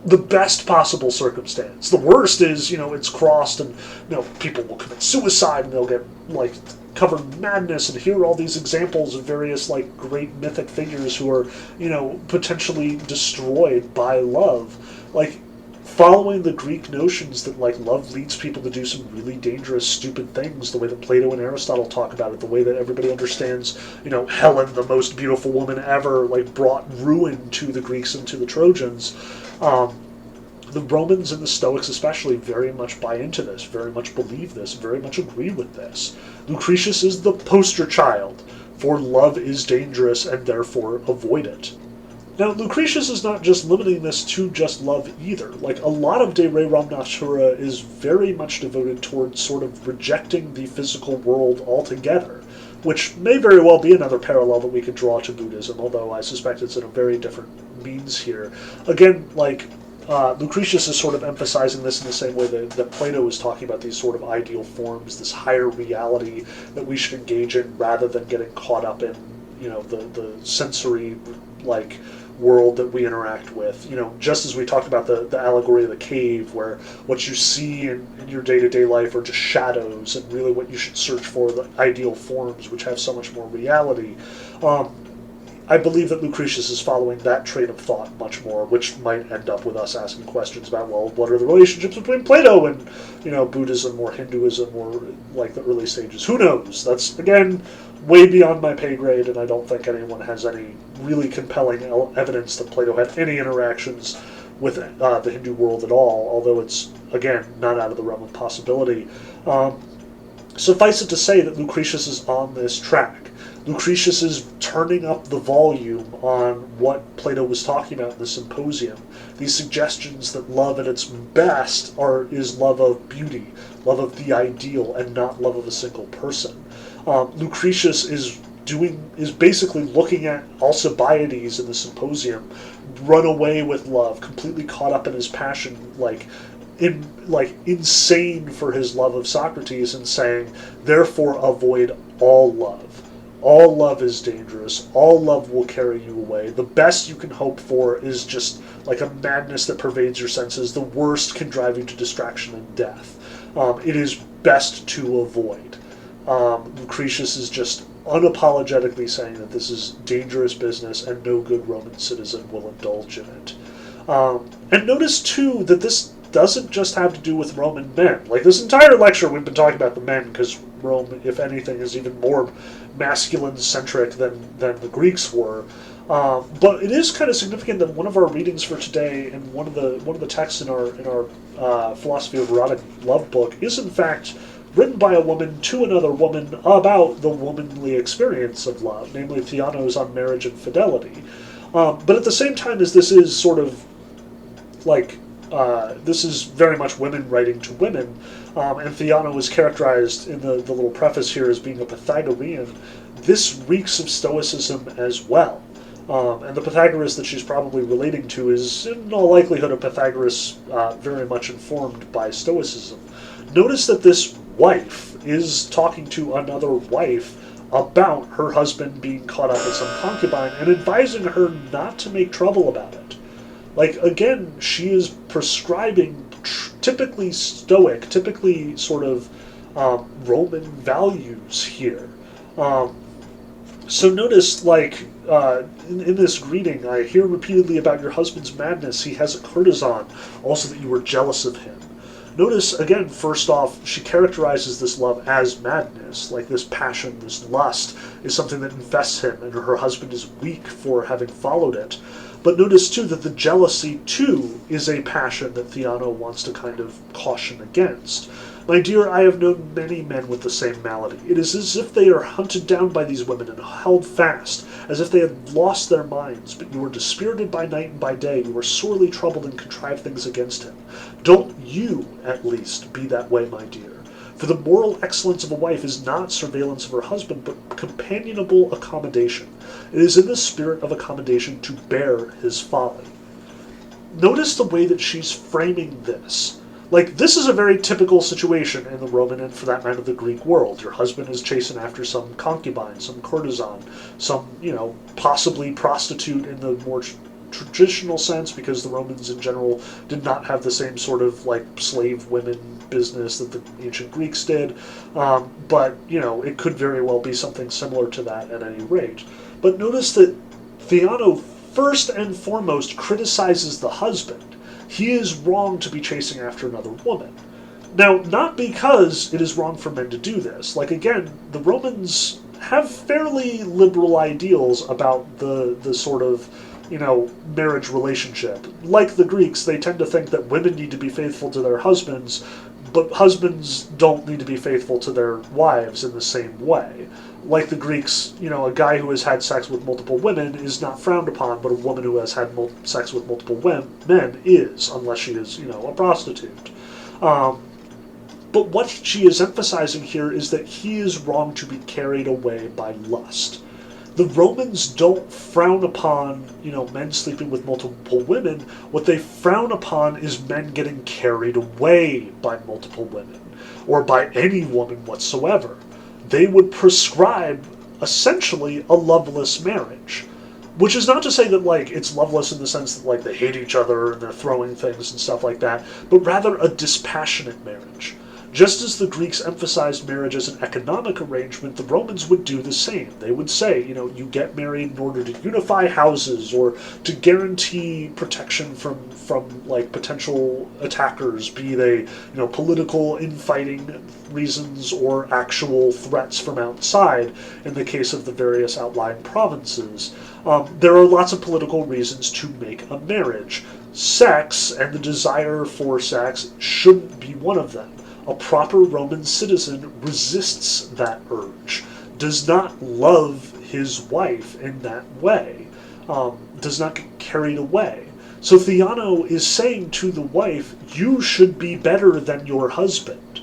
the best possible circumstance. The worst is, it's crossed and, people will commit suicide and they'll get, covered in madness, and here are all these examples of various, great mythic figures who are, potentially destroyed by love. Following the Greek notions that, love leads people to do some really dangerous, stupid things, the way that Plato and Aristotle talk about it, the way that everybody understands, Helen, the most beautiful woman ever, brought ruin to the Greeks and to the Trojans. The Romans and the Stoics especially very much buy into this, very much believe this, very much agree with this. Lucretius is the poster child for love is dangerous and therefore avoid it. Now, Lucretius is not just limiting this to just love either. A lot of De Re Ram Natura is very much devoted towards sort of rejecting the physical world altogether, which may very well be another parallel that we could draw to Buddhism, although I suspect it's in a very different means here. Again, Lucretius is sort of emphasizing this in the same way that Plato is talking about these sort of ideal forms, this higher reality that we should engage in rather than getting caught up in, the sensory, world that we interact with. Just as we talked about the allegory of the cave, where what you see in your day-to-day life are just shadows, and really what you should search for, the ideal forms, which have so much more reality. I believe that Lucretius is following that train of thought much more, which might end up with us asking questions about, well, what are the relationships between Plato and, Buddhism or Hinduism or, the early stages? Who knows? That's, again, way beyond my pay grade, and I don't think anyone has any really compelling evidence that Plato had any interactions with the Hindu world at all, although it's, again, not out of the realm of possibility. Suffice it to say that Lucretius is on this track. Lucretius is turning up the volume on what Plato was talking about in the Symposium. These suggestions that love at its best is love of beauty, love of the ideal, and not love of a single person. Lucretius is basically looking at Alcibiades in the Symposium, run away with love, completely caught up in his passion, insane for his love of Socrates, and saying, therefore avoid all love. All love is dangerous. All love will carry you away. The best you can hope for is just like a madness that pervades your senses. The worst can drive you to distraction and death. It is best to avoid. Lucretius is just unapologetically saying that this is dangerous business and no good Roman citizen will indulge in it. And notice, too, that this doesn't just have to do with Roman men. Like, this entire lecture we've been talking about the men because Rome, if anything, is even more masculine-centric than the Greeks were. But it is kind of significant that one of our readings for today and one of the texts in our philosophy of erotic love book is, in fact, written by a woman to another woman about the womanly experience of love, namely Theano's on marriage and fidelity. But at the same time as this is sort of like, this is very much women writing to women, and Theano is characterized in the little preface here as being a Pythagorean, this reeks of Stoicism as well. And the Pythagoras that she's probably relating to is, in all likelihood, a Pythagoras very much informed by Stoicism. Notice that this wife is talking to another wife about her husband being caught up in some concubine and advising her not to make trouble about it. Like, again, she is prescribing typically Stoic, typically sort of Roman values here. So notice, like, in this greeting, I hear repeatedly about your husband's madness. He has a courtesan, also that you were jealous of him. Notice, again, first off, she characterizes this love as madness, like this passion, this lust, is something that infests him, and her husband is weak for having followed it. But notice, too, that the jealousy, too, is a passion that Theano wants to kind of caution against. My dear, I have known many men with the same malady. It is as if they are hunted down by these women and held fast, as if they had lost their minds, but you are dispirited by night and by day, you are sorely troubled and contrive things against him. Don't you, at least, be that way, my dear. For the moral excellence of a wife is not surveillance of her husband, but companionable accommodation. It is in the spirit of accommodation to bear his folly. Notice the way that she's framing this. Like, this is a very typical situation in the Roman and, for that matter, the Greek world. Your husband is chasing after some concubine, some courtesan, some, possibly prostitute in the more traditional sense, because the Romans in general did not have the same sort of, like, slave women business that the ancient Greeks did. But, it could very well be something similar to that at any rate. But notice that Theano first and foremost criticizes the husband. He is wrong to be chasing after another woman. Now, not because it is wrong for men to do this. Like, again, the Romans have fairly liberal ideals about the sort of, marriage relationship. Like the Greeks, they tend to think that women need to be faithful to their husbands, but husbands don't need to be faithful to their wives in the same way. Like the Greeks, a guy who has had sex with multiple women is not frowned upon, but a woman who has had sex with multiple men is, unless she is, a prostitute. But what she is emphasizing here is that he is wrong to be carried away by lust. The Romans don't frown upon, men sleeping with multiple women. What they frown upon is men getting carried away by multiple women, or by any woman whatsoever. They would prescribe, essentially, a loveless marriage. Which is not to say that, like, it's loveless in the sense that, like, they hate each other and they're throwing things and stuff like that, but rather a dispassionate marriage. Just as the Greeks emphasized marriage as an economic arrangement, the Romans would do the same. They would say, you get married in order to unify houses or to guarantee protection from like potential attackers, be they, political infighting reasons or actual threats from outside in the case of the various outlying provinces. There are lots of political reasons to make a marriage. Sex and the desire for sex shouldn't be one of them. A proper Roman citizen resists that urge, does not love his wife in that way, does not get carried away. So Theano is saying to the wife, you should be better than your husband.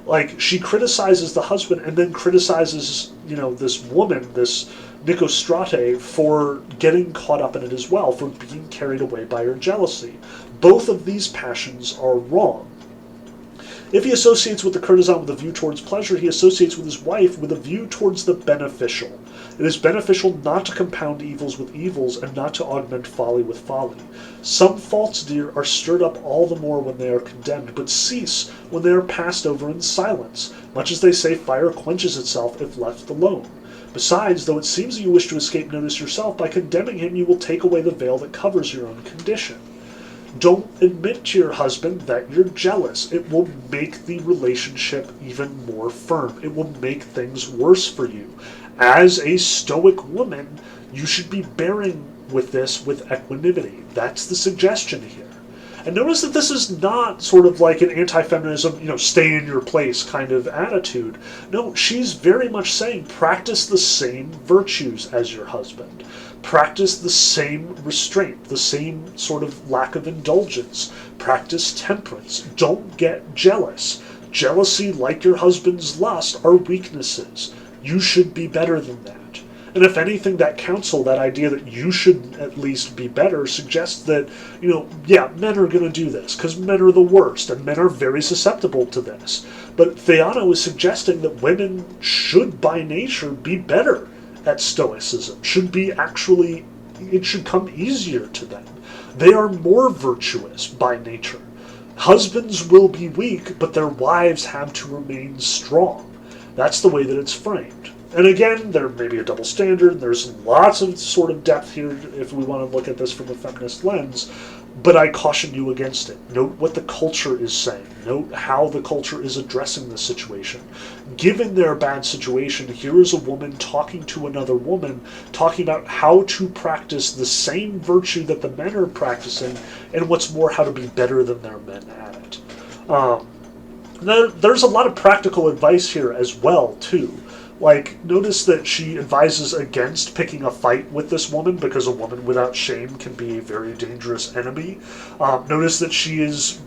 Like, she criticizes the husband and then criticizes, this woman, this Nicostrate, for getting caught up in it as well, for being carried away by her jealousy. Both of these passions are wrong. If he associates with the courtesan with a view towards pleasure, he associates with his wife with a view towards the beneficial. It is beneficial not to compound evils with evils, and not to augment folly with folly. Some faults, dear, are stirred up all the more when they are condemned, but cease when they are passed over in silence, much as they say fire quenches itself if left alone. Besides, though it seems that you wish to escape notice yourself, by condemning him you will take away the veil that covers your own condition. Don't admit to your husband that you're jealous. It will make the relationship even more firm. It will make things worse for you. As a stoic woman, you should be bearing with this with equanimity. That's the suggestion here. And notice that this is not sort of like an anti-feminism, stay in your place kind of attitude. No, she's very much saying practice the same virtues as your husband. Practice the same restraint, the same sort of lack of indulgence. Practice temperance. Don't get jealous. Jealousy, like your husband's lust, are weaknesses. You should be better than that. And if anything, that counsel, that idea that you should at least be better, suggests that, men are going to do this, because men are the worst, and men are very susceptible to this. But Theano is suggesting that women should, by nature, be better at stoicism, it should come easier to them. They are more virtuous by nature. Husbands will be weak, but their wives have to remain strong. That's the way that it's framed. And again, there may be a double standard, and there's lots of sort of depth here if we want to look at this from a feminist lens, but I caution you against it. Note what the culture is saying. Note how the culture is addressing this situation. Given their bad situation, here is a woman talking to another woman, talking about how to practice the same virtue that the men are practicing, and what's more, how to be better than their men at it. There's a lot of practical advice here as well, too. Like, notice that she advises against picking a fight with this woman, because a woman without shame can be a very dangerous enemy. Notice that she is,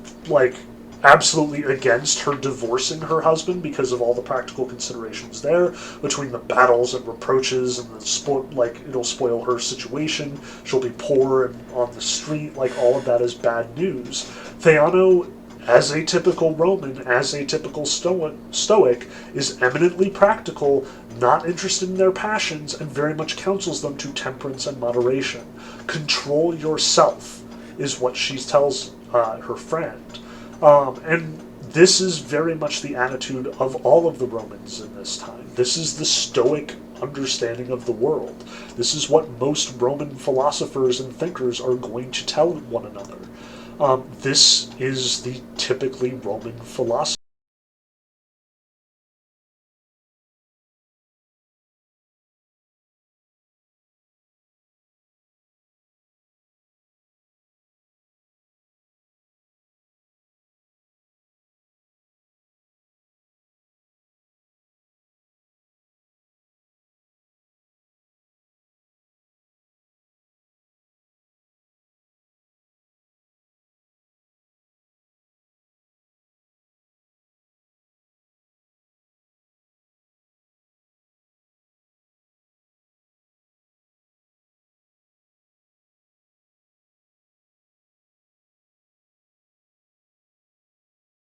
absolutely against her divorcing her husband because of all the practical considerations there, between the battles and reproaches and it'll spoil her situation. She'll be poor and on the street. All of that is bad news. Theano, as a typical Roman, as a typical Stoic, is eminently practical, not interested in their passions, and very much counsels them to temperance and moderation. Control yourself is what she tells her friend. And this is very much the attitude of all of the Romans in this time. This is the Stoic understanding of the world. This is what most Roman philosophers and thinkers are going to tell one another. This is the typically Roman philosophy.